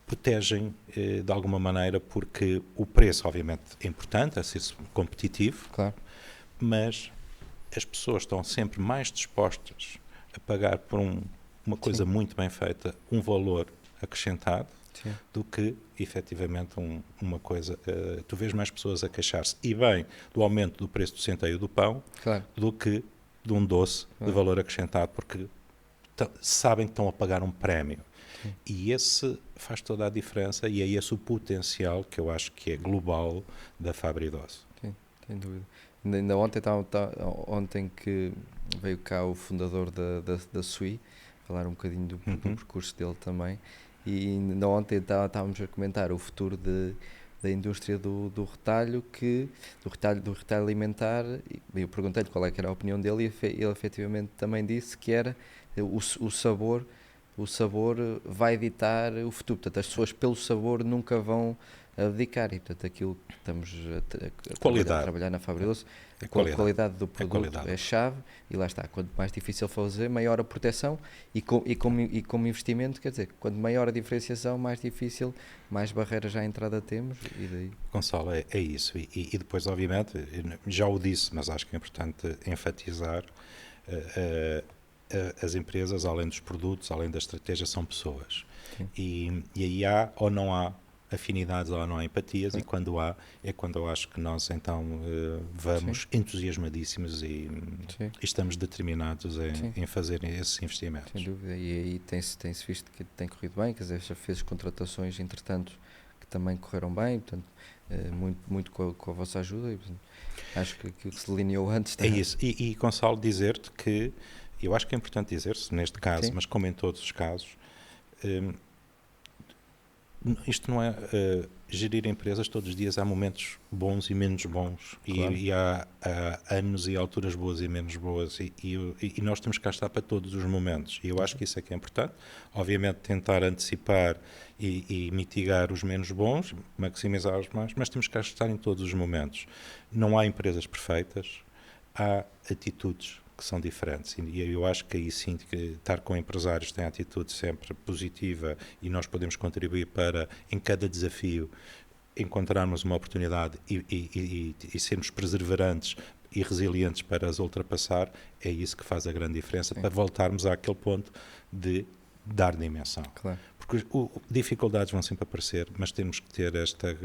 protegem de alguma maneira, porque o preço obviamente é importante, é ser competitivo, mas as pessoas estão sempre mais dispostas a pagar por uma coisa muito bem feita, um valor acrescentado, do que efetivamente uma coisa. Tu vês mais pessoas a queixar-se, e bem, do aumento do preço do centeio do pão, do que de um doce de valor acrescentado, porque sabem que estão a pagar um prémio. E esse faz toda a diferença, e é esse o potencial que eu acho que é global da Fabri Doce. Sem dúvida. Ainda ontem que veio cá o fundador da SUI, falar um bocadinho do percurso dele também, e ainda ontem estávamos a comentar o futuro da indústria do retalho, do retalho alimentar, e eu perguntei-lhe qual é que era a opinião dele, e ele efetivamente também disse que era o sabor vai ditar o futuro. Portanto, as pessoas pelo sabor nunca vão abdicar, e portanto aquilo que estamos a trabalhar na Fábrica Doce, a qualidade do produto é chave, e lá está, quanto mais difícil fazer, maior a proteção, e como investimento, quer dizer, quanto maior a diferenciação, mais difícil, mais barreiras à entrada temos, e daí... Gonçalo, é isso, e depois obviamente, já o disse, mas acho que é importante enfatizar, as empresas, além dos produtos, além da estratégia, são pessoas. E aí há ou não há afinidades ou não há empatias, e quando há, é quando eu acho que nós então vamos entusiasmadíssimos e estamos determinados em fazer esses investimentos. Sem dúvida, e aí tem-se visto que tem corrido bem, quer dizer, já fez contratações, entretanto, que também correram bem, portanto, muito com a vossa ajuda, e, portanto, acho que aquilo que se delineou antes... É isso, e Gonçalo, dizer-te que eu acho que é importante dizer-se, neste caso, mas como em todos os casos, isto não é gerir empresas todos os dias. Há momentos bons e menos bons, claro. e há anos e alturas boas e menos boas, e nós temos que cá estar para todos os momentos, e eu acho que isso é que é importante. Obviamente tentar antecipar e mitigar os menos bons, maximizar os mais, mas temos que cá estar em todos os momentos. Não há empresas perfeitas, há atitudes que são diferentes, e eu acho que aí sim, que estar com empresários tem atitude sempre positiva, e nós podemos contribuir para, em cada desafio, encontrarmos uma oportunidade e sermos perseverantes e resilientes para as ultrapassar. É isso que faz a grande diferença, para voltarmos àquele ponto de dar dimensão. Claro. Porque dificuldades vão sempre aparecer, mas temos que ter esta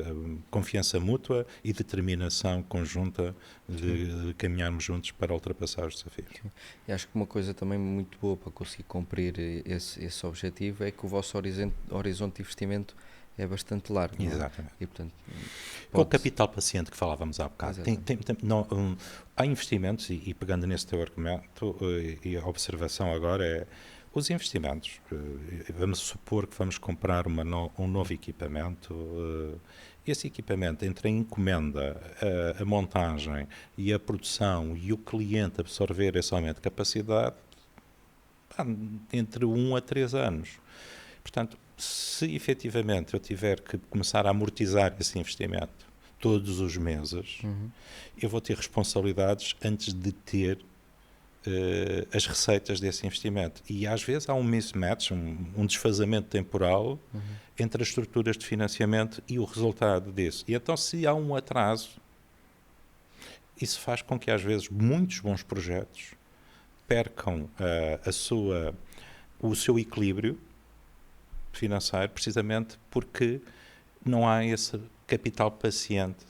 confiança mútua e determinação conjunta de caminharmos juntos para ultrapassar os desafios. Sim. E acho que uma coisa também muito boa para conseguir cumprir esse objetivo é que o vosso horizonte de investimento é bastante largo. Exatamente. E, portanto, com o capital paciente que falávamos há bocado, há investimentos, e pegando nesse teu argumento, e a observação agora é: os investimentos, vamos supor que vamos comprar um novo equipamento, esse equipamento, entre a encomenda, a montagem e a produção, e o cliente absorver esse aumento de capacidade, entre 1 a 3 anos. Portanto, se efetivamente eu tiver que começar a amortizar esse investimento todos os meses, eu vou ter responsabilidades antes de ter as receitas desse investimento, e às vezes há um mismatch, um desfazamento temporal entre as estruturas de financiamento e o resultado disso, e então, se há um atraso, isso faz com que às vezes muitos bons projetos percam o seu equilíbrio financeiro, precisamente porque não há esse capital paciente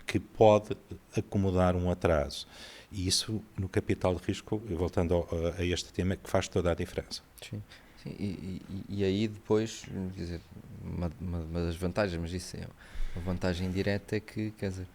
que pode acomodar um atraso. E isso, no capital de risco, voltando a este tema, que faz toda a diferença. Sim. E aí depois, quer dizer, uma das vantagens, mas isso é uma vantagem direta, é que, quer dizer,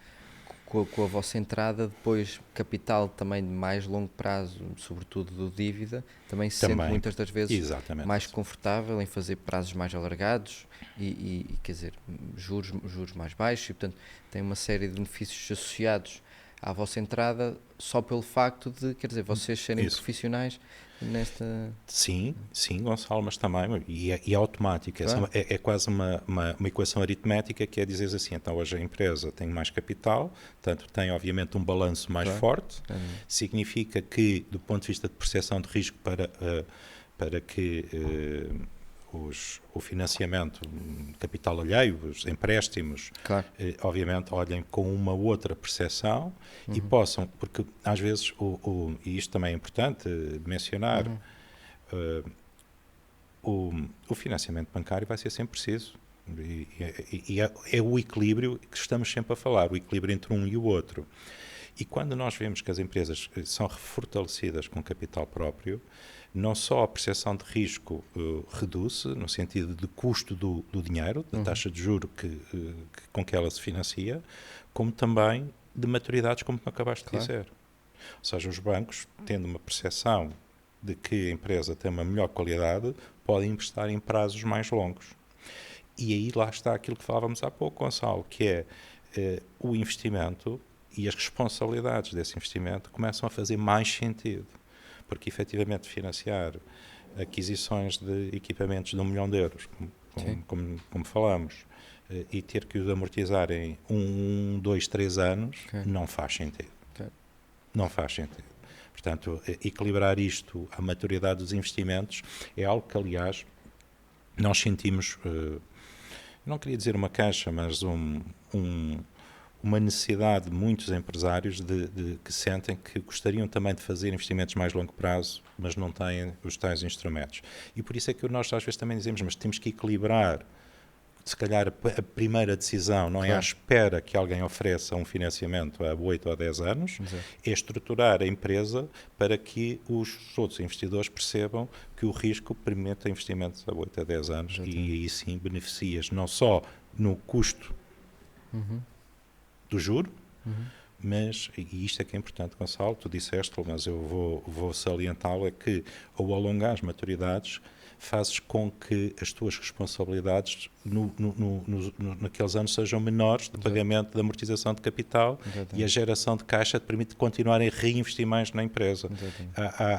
com a vossa entrada, depois capital também de mais longo prazo, sobretudo do dívida, também se sente muitas das vezes mais confortável em fazer prazos mais alargados e quer dizer, juros mais baixos, e portanto tem uma série de benefícios associados à vossa entrada, só pelo facto de, quer dizer, vocês serem profissionais nesta... Sim, Gonçalo, mas também, e é automática, claro. É quase uma equação aritmética, que é dizer assim: então hoje a empresa tem mais capital, portanto tem obviamente um balanço mais forte, significa que, do ponto de vista de percepção de risco, para que o financiamento, capital alheio, os empréstimos, obviamente olhem com uma outra percepção e possam, porque às vezes, e isto também é importante mencionar, o financiamento bancário vai ser sempre preciso, e é o equilíbrio que estamos sempre a falar, o equilíbrio entre um e o outro. E quando nós vemos que as empresas são fortalecidas com capital próprio, não só a percepção de risco reduz-se, no sentido de custo do dinheiro, da taxa de juro com que ela se financia, como também de maturidades, como tu acabaste de Claro. dizer. Ou seja, os bancos, tendo uma percepção de que a empresa tem uma melhor qualidade, podem emprestar em prazos mais longos. E aí lá está aquilo que falávamos há pouco, Gonçalo, que é o investimento e as responsabilidades desse investimento começam a fazer mais sentido. Porque, efetivamente, financiar aquisições de equipamentos de 1 milhão de euros, como falamos, e ter que os amortizar em 1, 2, 3 anos, não faz sentido. Não faz sentido. Portanto, equilibrar isto à maturidade dos investimentos é algo que, aliás, nós sentimos, não queria dizer uma queixa, mas uma necessidade de muitos empresários que sentem que gostariam também de fazer investimentos mais longo prazo, mas não têm os tais instrumentos. E por isso é que nós às vezes também dizemos, mas temos que equilibrar, se calhar a primeira decisão não é à espera que alguém ofereça um financiamento a 8 ou 10 anos, é estruturar a empresa para que os outros investidores percebam que o risco permite investimentos a 8 a 10 anos e aí sim beneficias não só no custo do juro, mas, e isto é que é importante, Gonçalo, tu disseste, mas eu vou salientá-lo, é que ao alongar as maturidades fazes com que as tuas responsabilidades naqueles anos sejam menores de pagamento de amortização de capital e a geração de caixa te permite continuar a reinvestir mais na empresa.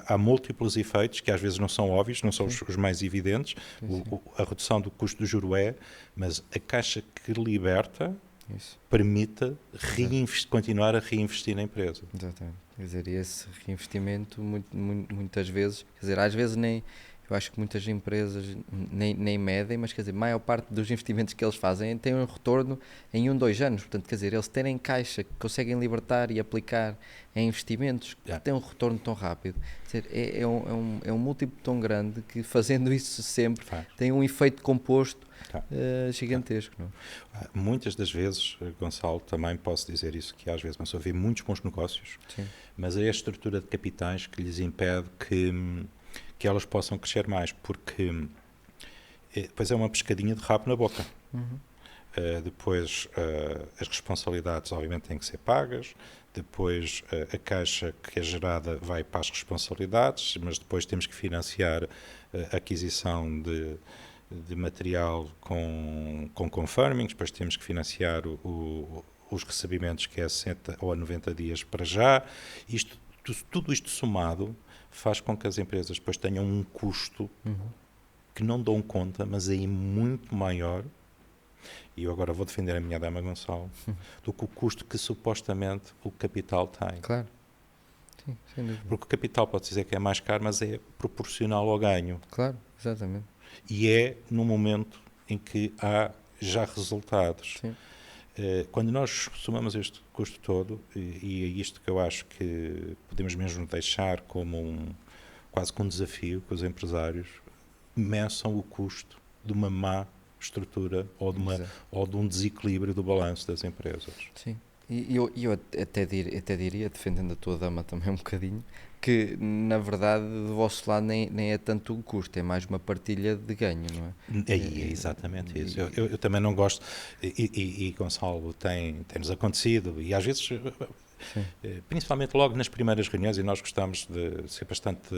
Há múltiplos efeitos que às vezes não são óbvios, não são os mais evidentes, a redução do custo do juro mas a caixa que liberta permite continuar a reinvestir na empresa. Exatamente. Quer dizer, esse reinvestimento muitas vezes, quer dizer, às vezes nem, eu acho que muitas empresas nem medem, mas quer dizer, a maior parte dos investimentos que eles fazem tem um retorno em 1, 2 anos. Portanto, quer dizer, eles terem caixa que conseguem libertar e aplicar em investimentos que têm um retorno tão rápido, quer dizer, é um múltiplo tão grande que fazendo isso sempre tem um efeito composto gigantesco. Não? Muitas das vezes, Gonçalo, também posso dizer isso, que às vezes a pessoa vê muitos bons negócios, mas é a estrutura de capitais que lhes impede que elas possam crescer mais, porque depois é uma pescadinha de rabo na boca. Depois as responsabilidades obviamente têm que ser pagas, depois a caixa que é gerada vai para as responsabilidades, mas depois temos que financiar a aquisição de material com confirming, depois temos que financiar os recebimentos que é 60 ou 90 dias para já. Tudo isto somado faz com que as empresas depois tenham um custo que não dão conta, mas é muito maior, e eu agora vou defender a minha dama Gonçalo, do que o custo que supostamente o capital tem. Claro. Sim, sem dúvida. Porque o capital pode dizer que é mais caro, mas é proporcional ao ganho. Claro, exatamente. E é no momento em que há já resultados. Quando nós somamos este custo todo, e é isto que eu acho que podemos mesmo deixar como quase que um desafio que os empresários meçam o custo de uma má estrutura ou de um desequilíbrio do balanço das empresas. Sim. E eu até diria, defendendo a tua dama também um bocadinho, que na verdade do vosso lado nem é tanto um custo, é mais uma partilha de ganho, não é? É exatamente isso. Eu também não gosto, e Gonçalo, tem-nos acontecido, e às vezes, principalmente logo nas primeiras reuniões, e nós gostamos de ser bastante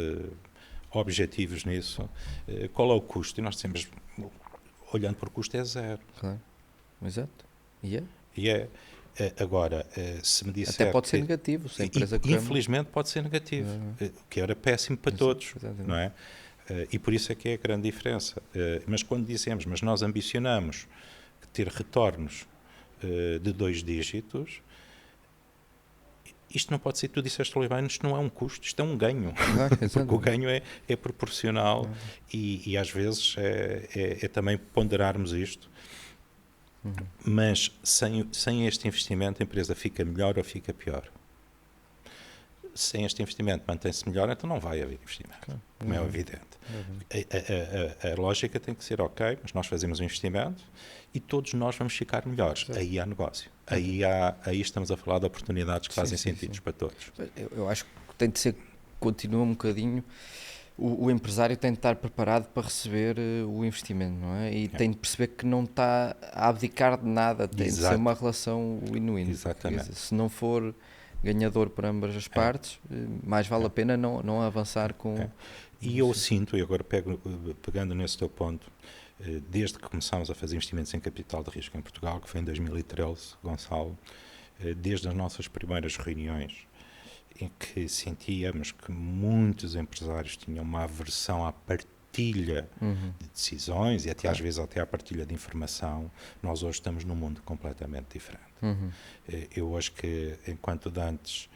objetivos nisso, qual é o custo? E nós dizemos, olhando para o custo, é zero. Claro, exato. E agora, se me disser... Até pode ser negativo, se a empresa infelizmente pode ser negativo, o que era péssimo para todos, não é? E por isso é que é a grande diferença. Mas quando dizemos, mas nós ambicionamos ter retornos de 2 dígitos, isto não pode ser, tu disseste, Oliveira, isto não é um custo, isto é um ganho, porque o ganho é proporcional e às vezes é também ponderarmos isto. Mas sem este investimento a empresa fica melhor ou fica pior? Sem este investimento mantém-se melhor, então não vai haver investimento, como é evidente. A lógica tem que ser, ok, mas nós fazemos um investimento e todos nós vamos ficar melhores. Aí há negócio. Aí estamos a falar de oportunidades que fazem sentido para todos. Eu acho que tem de ser, continua um bocadinho o empresário tem de estar preparado para receber o investimento, não é? E tem de perceber que não está a abdicar de nada, tem de ser uma relação win-win. Exatamente. Se não for ganhador para ambas as partes, mais vale a pena não avançar com... E eu sinto, e agora pegando nesse teu ponto, desde que começámos a fazer investimentos em capital de risco em Portugal, que foi em 2013, Gonçalo, desde as nossas primeiras reuniões, em que sentíamos que muitos empresários tinham uma aversão à partilha de decisões e até às vezes até à partilha de informação, nós hoje estamos num mundo completamente diferente. Eu acho que enquanto de antes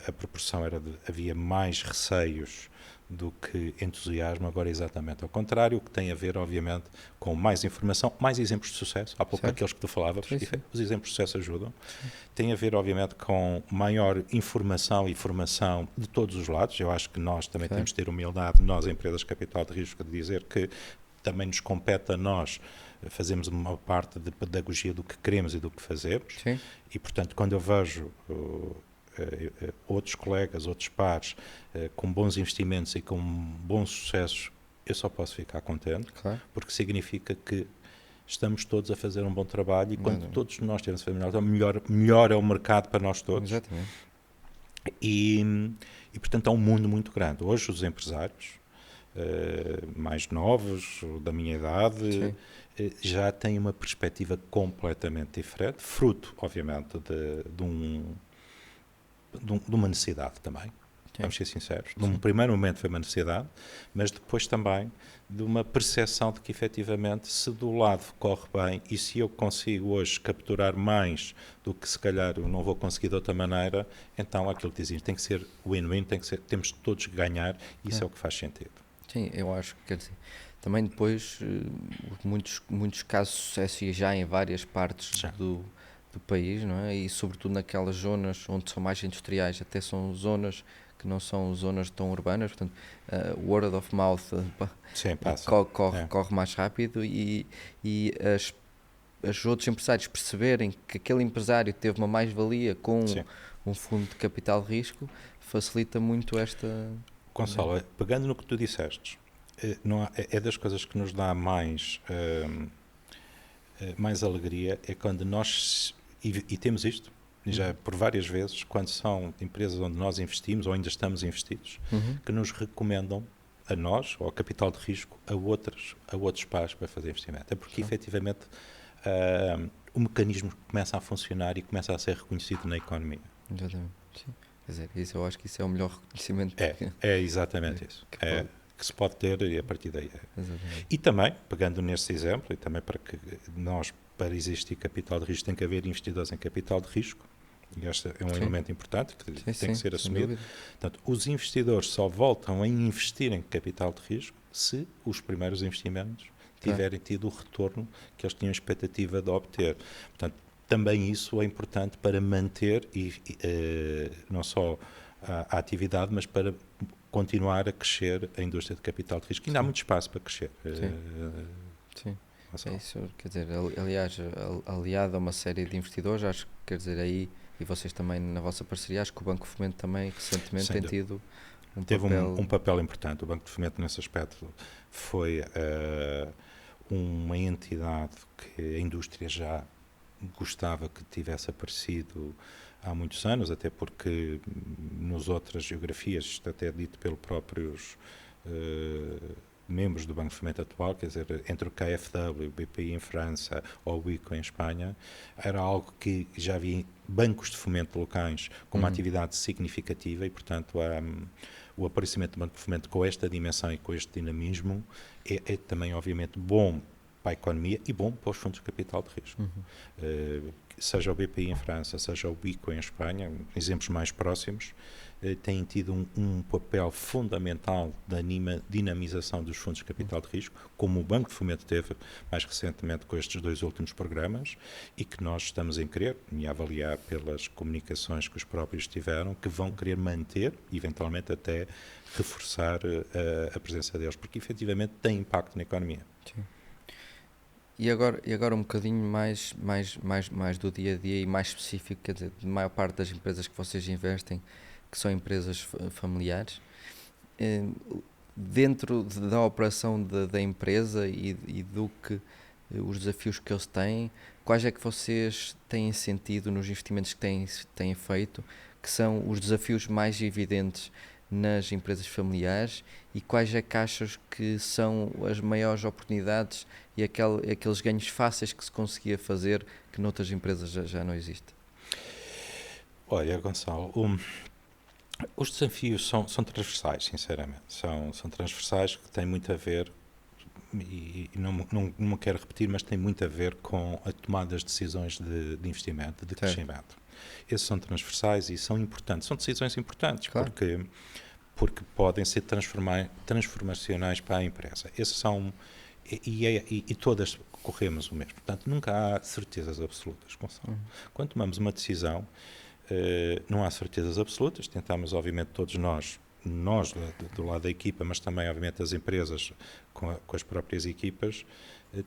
a proporção era havia mais receios do que entusiasmo, agora é exatamente ao contrário, o que tem a ver, obviamente, com mais informação, mais exemplos de sucesso, há pouco aqueles que tu falavas, os exemplos de sucesso ajudam, tem a ver, obviamente, com maior informação e formação de todos os lados. Eu acho que nós também temos de ter humildade, nós, empresas de capital de risco, de dizer que também nos compete a nós fazermos uma parte de pedagogia do que queremos e do que fazemos. Sim. E, portanto, quando eu vejo outros colegas, outros pares com bons investimentos e com bons sucessos, eu só posso ficar contente, porque significa que estamos todos a fazer um bom trabalho e quando todos nós temos a fazer melhor é o mercado para nós todos. Exatamente. E portanto é um mundo muito grande. Hoje os empresários mais novos, da minha idade, já têm uma perspectiva completamente diferente, fruto, obviamente, de uma necessidade também, vamos ser sinceros. Num primeiro momento foi uma necessidade, mas depois também de uma percepção de que efetivamente se do lado corre bem e se eu consigo hoje capturar mais do que se calhar eu não vou conseguir de outra maneira, então aquilo que dizem tem que ser win-win, temos todos que ganhar e isso é o que faz sentido. Sim, eu acho que, quer dizer, também depois muitos casos de sucesso e já em várias partes do país, não é? E sobretudo naquelas zonas onde são mais industriais, até são zonas que não são zonas tão urbanas, portanto, word of mouth corre mais rápido e os outros empresários perceberem que aquele empresário teve uma mais-valia com um fundo de capital de risco, facilita muito esta... Gonçalo, pegando no que tu disseste, é das coisas que nos dá mais alegria, é quando nós, e temos isto, já por várias vezes, quando são empresas onde nós investimos ou ainda estamos investidos, que nos recomendam a nós, ou a capital de risco, a outros pares para fazer investimento. É porque efetivamente o mecanismo começa a funcionar e começa a ser reconhecido na economia. Exatamente, sim. Quer dizer, eu acho que isso é o melhor reconhecimento. É exatamente isso. Que se pode ter e a partir daí. E também, pegando nesse exemplo, e também para que nós, para existir capital de risco, tem que haver investidores em capital de risco, e este é um elemento importante que tem que ser assumido. Portanto, os investidores só voltam a investir em capital de risco se os primeiros investimentos tiverem tido o retorno que eles tinham expectativa de obter. Portanto, também isso é importante para manter não só a atividade, mas para continuar a crescer a indústria de capital de risco. Ainda há muito espaço para crescer. Sim. É isso, quer dizer, aliás, aliado a uma série de investidores, acho que, quer dizer, aí, e vocês também na vossa parceria, acho que o Banco de Fomento também recentemente tem tido teve um papel importante. O Banco de Fomento nesse aspecto foi uma entidade que a indústria já gostava que tivesse aparecido há muitos anos, até porque nas outras geografias, isto até é dito pelos próprios membros do Banco de Fomento atual, quer dizer, entre o KfW, o BPI em França ou o ICO em Espanha, era algo que já havia bancos de fomento locais com uma atividade significativa e, portanto, o aparecimento do Banco de Fomento com esta dimensão e com este dinamismo é também, obviamente, bom para a economia e bom para os fundos de capital de risco. Seja o BPI em França, seja o ICO em Espanha, exemplos mais próximos, têm tido um papel fundamental da dinamização dos fundos de capital de risco, como o Banco de Fomento teve mais recentemente com estes 2 últimos programas, e que nós estamos em querer, e a avaliar pelas comunicações que os próprios tiveram, que vão querer manter, eventualmente até reforçar a presença deles, porque efetivamente tem impacto na economia. Sim. E agora um bocadinho mais do dia a dia e mais específico, quer dizer, a maior parte das empresas que vocês investem, que são empresas familiares, eh, dentro da operação da empresa e do que os desafios que eles têm, quais é que vocês têm sentido nos investimentos que têm feito, que são os desafios mais evidentes nas empresas familiares e quais é que achas que são as maiores oportunidades e aqueles ganhos fáceis que se conseguia fazer que noutras empresas já não existe? Olha, Gonçalo, os desafios são transversais, sinceramente. São transversais que têm muito a ver, e não me quero repetir, mas tem muito a ver com a tomada das decisões de investimento, de Certo. crescimento. Esses são transversais e são importantes. São decisões importantes, Claro. porque podem ser transformacionais para a empresa. Esses são, e todas corremos o mesmo. Portanto, nunca há certezas absolutas, Gonçalo. Quando tomamos uma decisão, não há certezas absolutas. Tentamos, obviamente, todos nós do lado da equipa, mas também, obviamente, as empresas com as próprias equipas,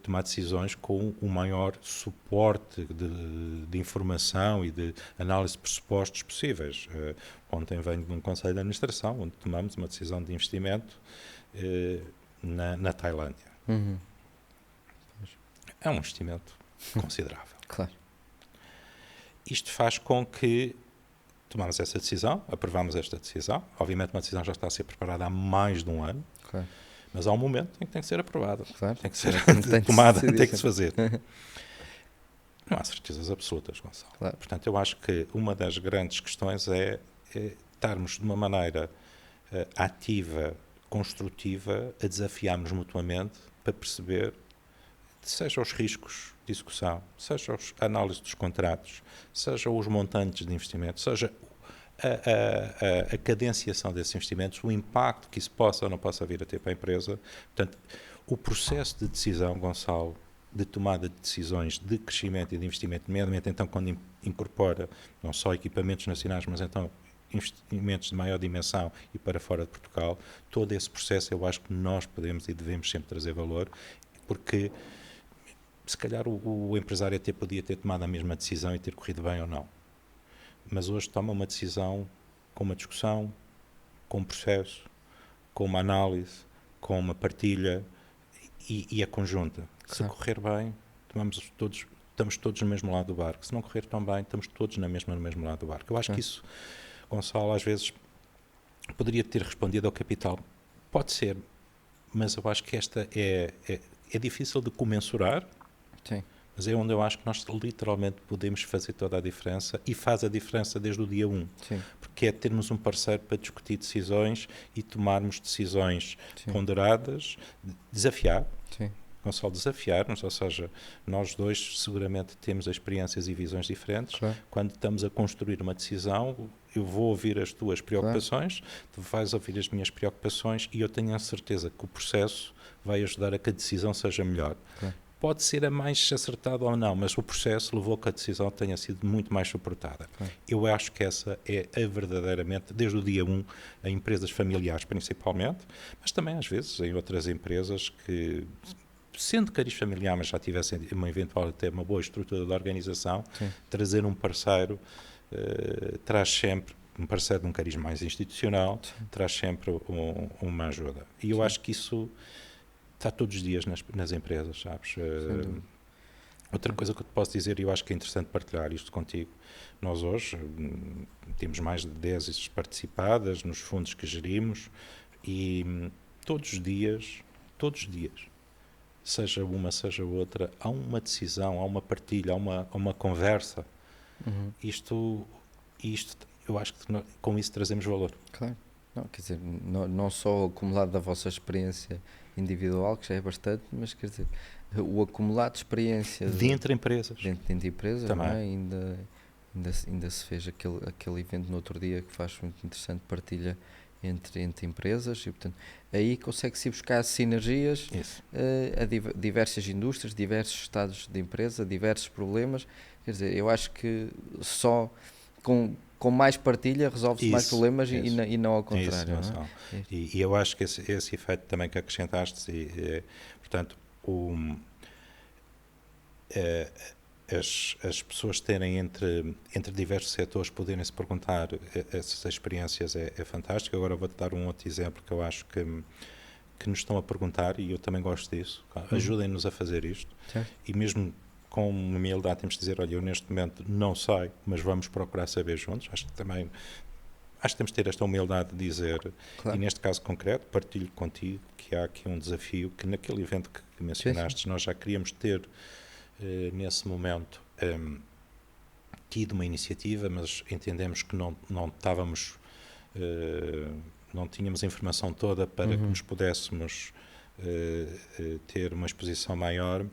tomar decisões com o maior suporte de informação e de análise de pressupostos possíveis. Ontem venho de um conselho de administração onde tomamos uma decisão de investimento na Tailândia. Uhum. É um investimento considerável. Claro. Isto faz com que tomamos essa decisão, aprovamos esta decisão. Obviamente uma decisão já está a ser preparada há mais de um ano, Claro. mas há um momento em que tem que ser aprovada. Claro. Tem que ser Tem que tomada, se decidir. tem que se fazer. Não há certezas absolutas, Gonçalo. Claro. Portanto, eu acho que uma das grandes questões é estarmos de uma maneira ativa, construtiva, a desafiarmos mutuamente para perceber, seja os riscos de execução, seja a análise dos contratos, seja os montantes de investimento, seja a cadenciação desses investimentos, o impacto que isso possa ou não possa vir a ter para a empresa. Portanto, o processo de decisão, Gonçalo, de tomada de decisões de crescimento e de investimento, nomeadamente então quando incorpora não só equipamentos nacionais, mas então investimentos de maior dimensão e para fora de Portugal, todo esse processo eu acho que nós podemos e devemos sempre trazer valor, porque se calhar o empresário até podia ter tomado a mesma decisão e ter corrido bem ou não. Mas hoje toma uma decisão com uma discussão, com um processo, com uma análise, com uma partilha e a conjunta. Se correr bem, estamos todos no mesmo lado do barco. Se não correr tão bem, estamos todos no mesmo lado do barco. Eu acho que isso, Gonçalo, às vezes poderia ter respondido ao capital. Pode ser, mas eu acho que esta é difícil de comensurar. Sim. Mas é onde eu acho que nós literalmente podemos fazer toda a diferença e faz a diferença desde o dia 1. Sim. Porque é termos um parceiro para discutir decisões e tomarmos decisões ponderadas, desafiar. Sim. Não só desafiar-nos, ou seja, nós dois seguramente temos experiências e visões diferentes. Claro. Quando estamos a construir uma decisão, eu vou ouvir as tuas preocupações, tu vais ouvir as minhas preocupações e eu tenho a certeza que o processo vai ajudar a que a decisão seja melhor. Claro. Pode ser a mais acertada ou não, mas o processo levou a que a decisão tenha sido muito mais suportada. Claro. Eu acho que essa é verdadeiramente, desde o dia 1, em empresas familiares principalmente, mas também às vezes em outras empresas que, sendo cariz familiar, mas já tivessem uma eventual até uma boa estrutura de organização, trazer um parceiro traz sempre, um parceiro de um cariz mais institucional, traz sempre uma ajuda. E eu acho que isso está todos os dias nas empresas, sabes? Outra coisa que eu te posso dizer, e eu acho que é interessante partilhar isto contigo, nós hoje temos mais de 10 participadas nos fundos que gerimos e todos os dias, seja uma, seja outra, há uma decisão, há uma partilha, há uma conversa. Isto, eu acho que com isso trazemos valor. Claro. Não, quer dizer, não só o acumulado da vossa experiência individual, que já é bastante, mas quer dizer, o acumulado de experiência Dentro de empresas. Dentro de empresas, também. Não é? Ainda se fez aquele evento no outro dia que faz muito interessante partilha entre empresas e, portanto, aí consegue-se buscar sinergias a diversas indústrias, diversos estados de empresa, diversos problemas. Quer dizer, eu acho que só com mais partilha resolve-se mais problemas e não ao contrário. Não é? E eu acho que esse efeito também que acrescentaste, portanto, as pessoas terem entre diversos setores, poderem se perguntar essas experiências é fantástico. Agora vou-te dar um outro exemplo que eu acho que nos estão a perguntar, e eu também gosto disso. Ajudem-nos a fazer isto. Certo. E mesmo com humildade temos de dizer, olha, eu neste momento não sei, mas vamos procurar saber juntos. Acho que temos de ter esta humildade de dizer, Claro. e neste caso concreto, partilho contigo que há aqui um desafio que naquele evento que mencionaste, nós já queríamos ter nesse momento tido uma iniciativa, mas entendemos que não estávamos, não tínhamos a informação toda para que nos pudéssemos ter uma exposição maior,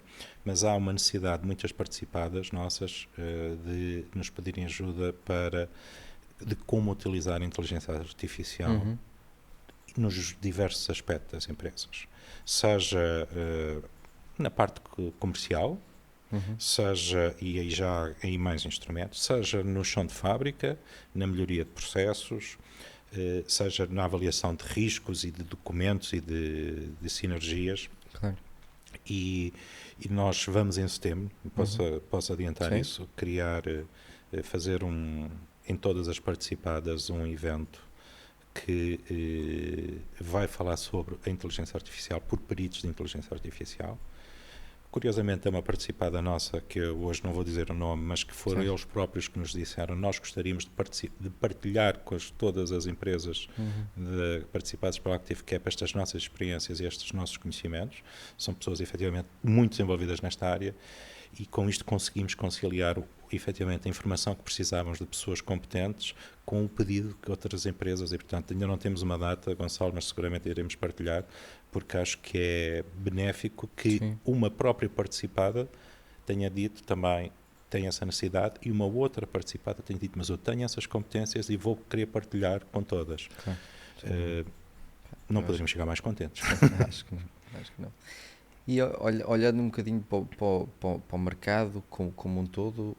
mas há uma necessidade de muitas participadas nossas de nos pedirem ajuda de como utilizar a inteligência artificial nos diversos aspectos das empresas, seja na parte comercial, seja, e aí já aí mais instrumentos, seja no chão de fábrica, na melhoria de processos, seja na avaliação de riscos e de documentos e de sinergias. Claro. E nós vamos em setembro, posso adiantar Sim. isso, fazer em todas as participadas um evento que vai falar sobre a inteligência artificial por peritos de inteligência artificial. Curiosamente é uma participada nossa, que eu hoje não vou dizer o nome, mas que foram eles próprios que nos disseram, nós gostaríamos de partilhar com todas as empresas participadas pela ActiveCap estas nossas experiências e estes nossos conhecimentos. São pessoas efetivamente muito desenvolvidas nesta área e com isto conseguimos conciliar efetivamente a informação que precisávamos de pessoas competentes com o pedido que outras empresas, e portanto ainda não temos uma data, Gonçalo, mas seguramente iremos partilhar, porque acho que é benéfico que uma própria participada tenha dito também, tem essa necessidade, e uma outra participada tenha dito, mas eu tenho essas competências e vou querer partilhar com todas. Claro. Não poderíamos chegar mais contentes. Acho que não. E olhando um bocadinho para o mercado como um todo,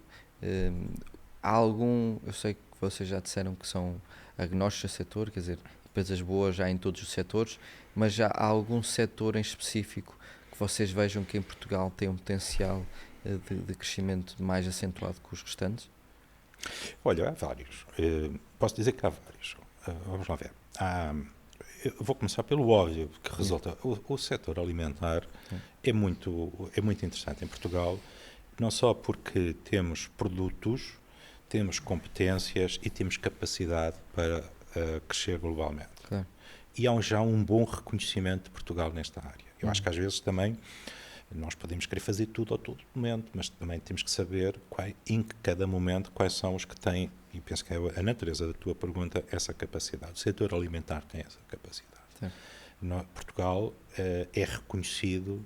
há algum, eu sei que vocês já disseram que são agnósticos a setor, quer dizer, empresas boas já em todos os setores, mas já há algum setor em específico que vocês vejam que em Portugal tem um potencial de crescimento mais acentuado que os restantes? Olha, há vários. Posso dizer que há vários. Vamos lá ver. Eu vou começar pelo óbvio, que resulta. O setor alimentar é muito interessante em Portugal, não só porque temos produtos, temos competências e temos capacidade para crescer globalmente. Claro. E há já um bom reconhecimento de Portugal nesta área. Eu acho que às vezes também nós podemos querer fazer tudo a todo momento, mas também temos que saber em cada momento quais são os que têm, e penso que é a natureza da tua pergunta, essa capacidade. O setor alimentar tem essa capacidade. Portugal é reconhecido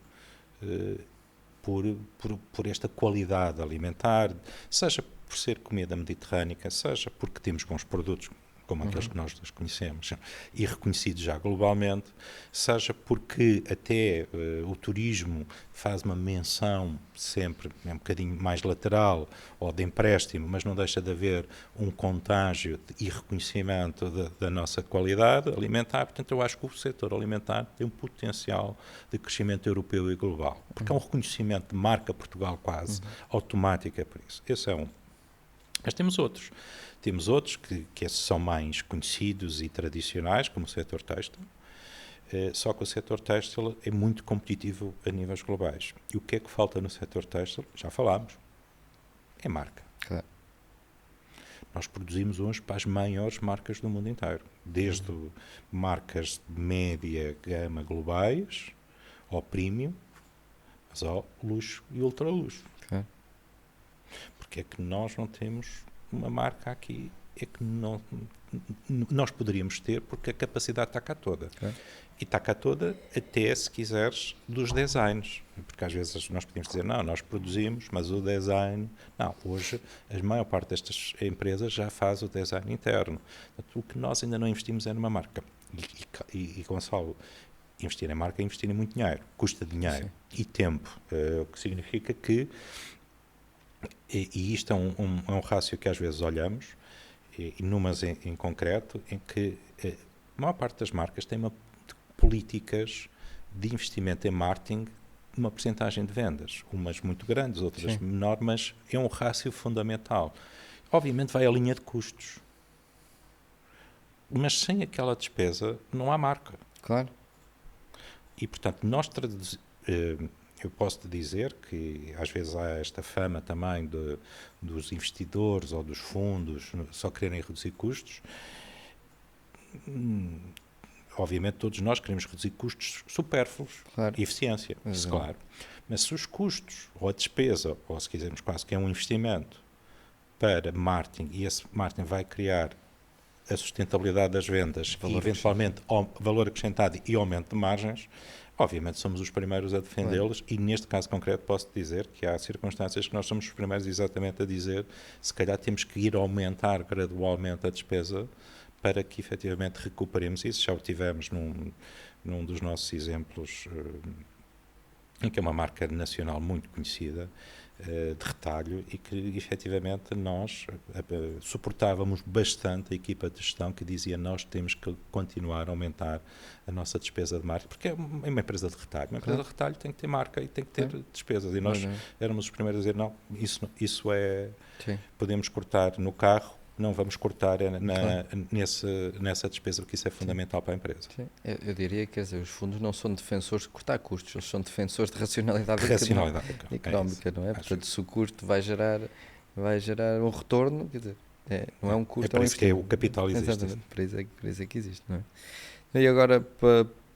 por esta qualidade alimentar, seja por ser comida mediterrânica, seja porque temos bons produtos, como aqueles que nós conhecemos, e reconhecidos já globalmente, seja porque até o turismo faz uma menção sempre, um bocadinho mais lateral, ou de empréstimo, mas não deixa de haver um contágio e reconhecimento da nossa qualidade alimentar. Portanto, eu acho que o setor alimentar tem um potencial de crescimento europeu e global, porque é um reconhecimento de marca Portugal quase automático, é por isso. Esse é um. Mas temos outros. Temos outros que esses são mais conhecidos e tradicionais, como o setor têxtil, só que o setor têxtil é muito competitivo a níveis globais. E o que é que falta no setor têxtil? Já falámos. É marca. Claro. Nós produzimos hoje para as maiores marcas do mundo inteiro, desde marcas de média gama globais, ao premium, mas ao luxo e ultra luxo. Claro. Porque é que nós não temos uma marca aqui? É que nós poderíamos ter, porque a capacidade está cá toda. Okay. E está cá toda até, se quiseres, dos designs. Porque às vezes nós podemos dizer, não, nós produzimos, mas o design... Não, hoje a maior parte destas empresas já faz o design interno. Portanto, o que nós ainda não investimos é numa marca. E Gonçalo, investir em marca é investir em muito dinheiro. Custa dinheiro. Sim. E tempo. O que significa que... E isto é um rácio que às vezes olhamos, e numas em concreto, em que a maior parte das marcas tem políticas de investimento em marketing uma percentagem de vendas, umas muito grandes, outras Sim. menor, mas é um rácio fundamental. Obviamente vai a linha de custos, mas sem aquela despesa não há marca. Claro. E, portanto, eu posso te dizer que às vezes há esta fama também dos investidores ou dos fundos só quererem reduzir custos. Obviamente todos nós queremos reduzir custos supérfluos Claro. e eficiência, isso claro. Mas se os custos ou a despesa, ou se quisermos quase que é um investimento para marketing, e esse marketing vai criar a sustentabilidade das vendas e eventualmente valor acrescentado e aumento de margens, obviamente somos os primeiros a defendê-los. Claro. E neste caso concreto posso dizer que há circunstâncias que nós somos os primeiros exatamente a dizer se calhar temos que ir aumentar gradualmente a despesa para que efetivamente recuperemos isso. Já o tivemos num dos nossos exemplos, em que é uma marca nacional muito conhecida, de retalho, e que efetivamente nós suportávamos bastante a equipa de gestão que dizia nós temos que continuar a aumentar a nossa despesa de marketing, porque é uma empresa de retalho. Uma empresa de retalho tem que ter marca e tem que ter despesas. E nós éramos os primeiros a dizer não, isso é... Sim. Podemos cortar no carro, não vamos cortar nessa despesa, porque isso é fundamental para a empresa. Sim. Eu diria que os fundos não são defensores de cortar custos, eles são defensores de racionalidade económica, não é? Portanto, se o custo vai gerar um retorno, quer dizer, não é um custo, é um investimento. Que o capital existe. Exatamente, por isso é que existe, não é? E agora,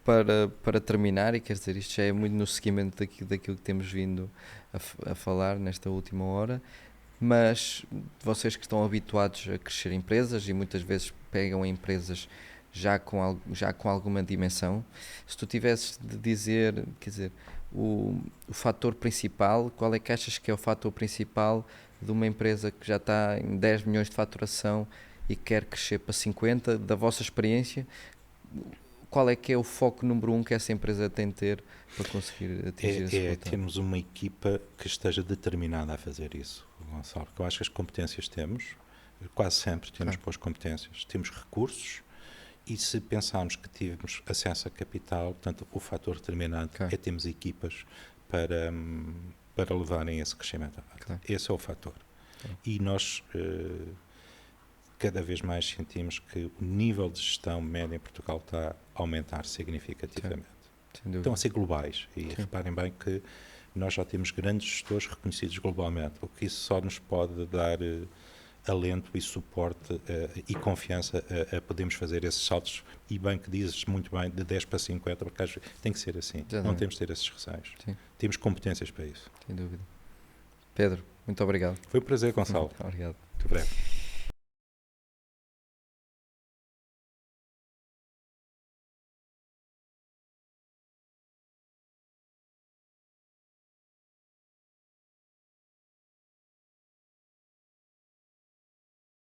para terminar, e quer dizer, isto já é muito no seguimento daquilo que temos vindo a falar nesta última hora, mas vocês que estão habituados a crescer empresas e muitas vezes pegam empresas já com alguma dimensão, se tu tivesses de dizer, quer dizer, o fator principal, qual é que achas que é o fator principal de uma empresa que já está em 10 milhões de faturação e quer crescer para 50, da vossa experiência, qual é que é o foco número 1 que essa empresa tem de ter para conseguir atingir esse resultado? Temos uma equipa que esteja determinada a fazer isso, Gonçalo, porque eu acho que as competências temos, quase sempre temos boas competências, temos recursos, e se pensarmos que tivemos acesso a capital, portanto, o fator determinante é termos equipas para levarem esse crescimento. Esse é o fator. E nós cada vez mais sentimos que o nível de gestão média em Portugal está a aumentar significativamente. Estão a ser globais. E reparem bem que nós já temos grandes gestores reconhecidos globalmente, o que isso só nos pode dar alento e suporte e confiança a podermos fazer esses saltos, e bem que dizes muito bem, de 10 para 50, porque tem que ser assim. Não temos de ter esses receios. Temos competências para isso. Sem dúvida. Pedro, muito obrigado. Foi um prazer, Gonçalo. Obrigado. Muito breve.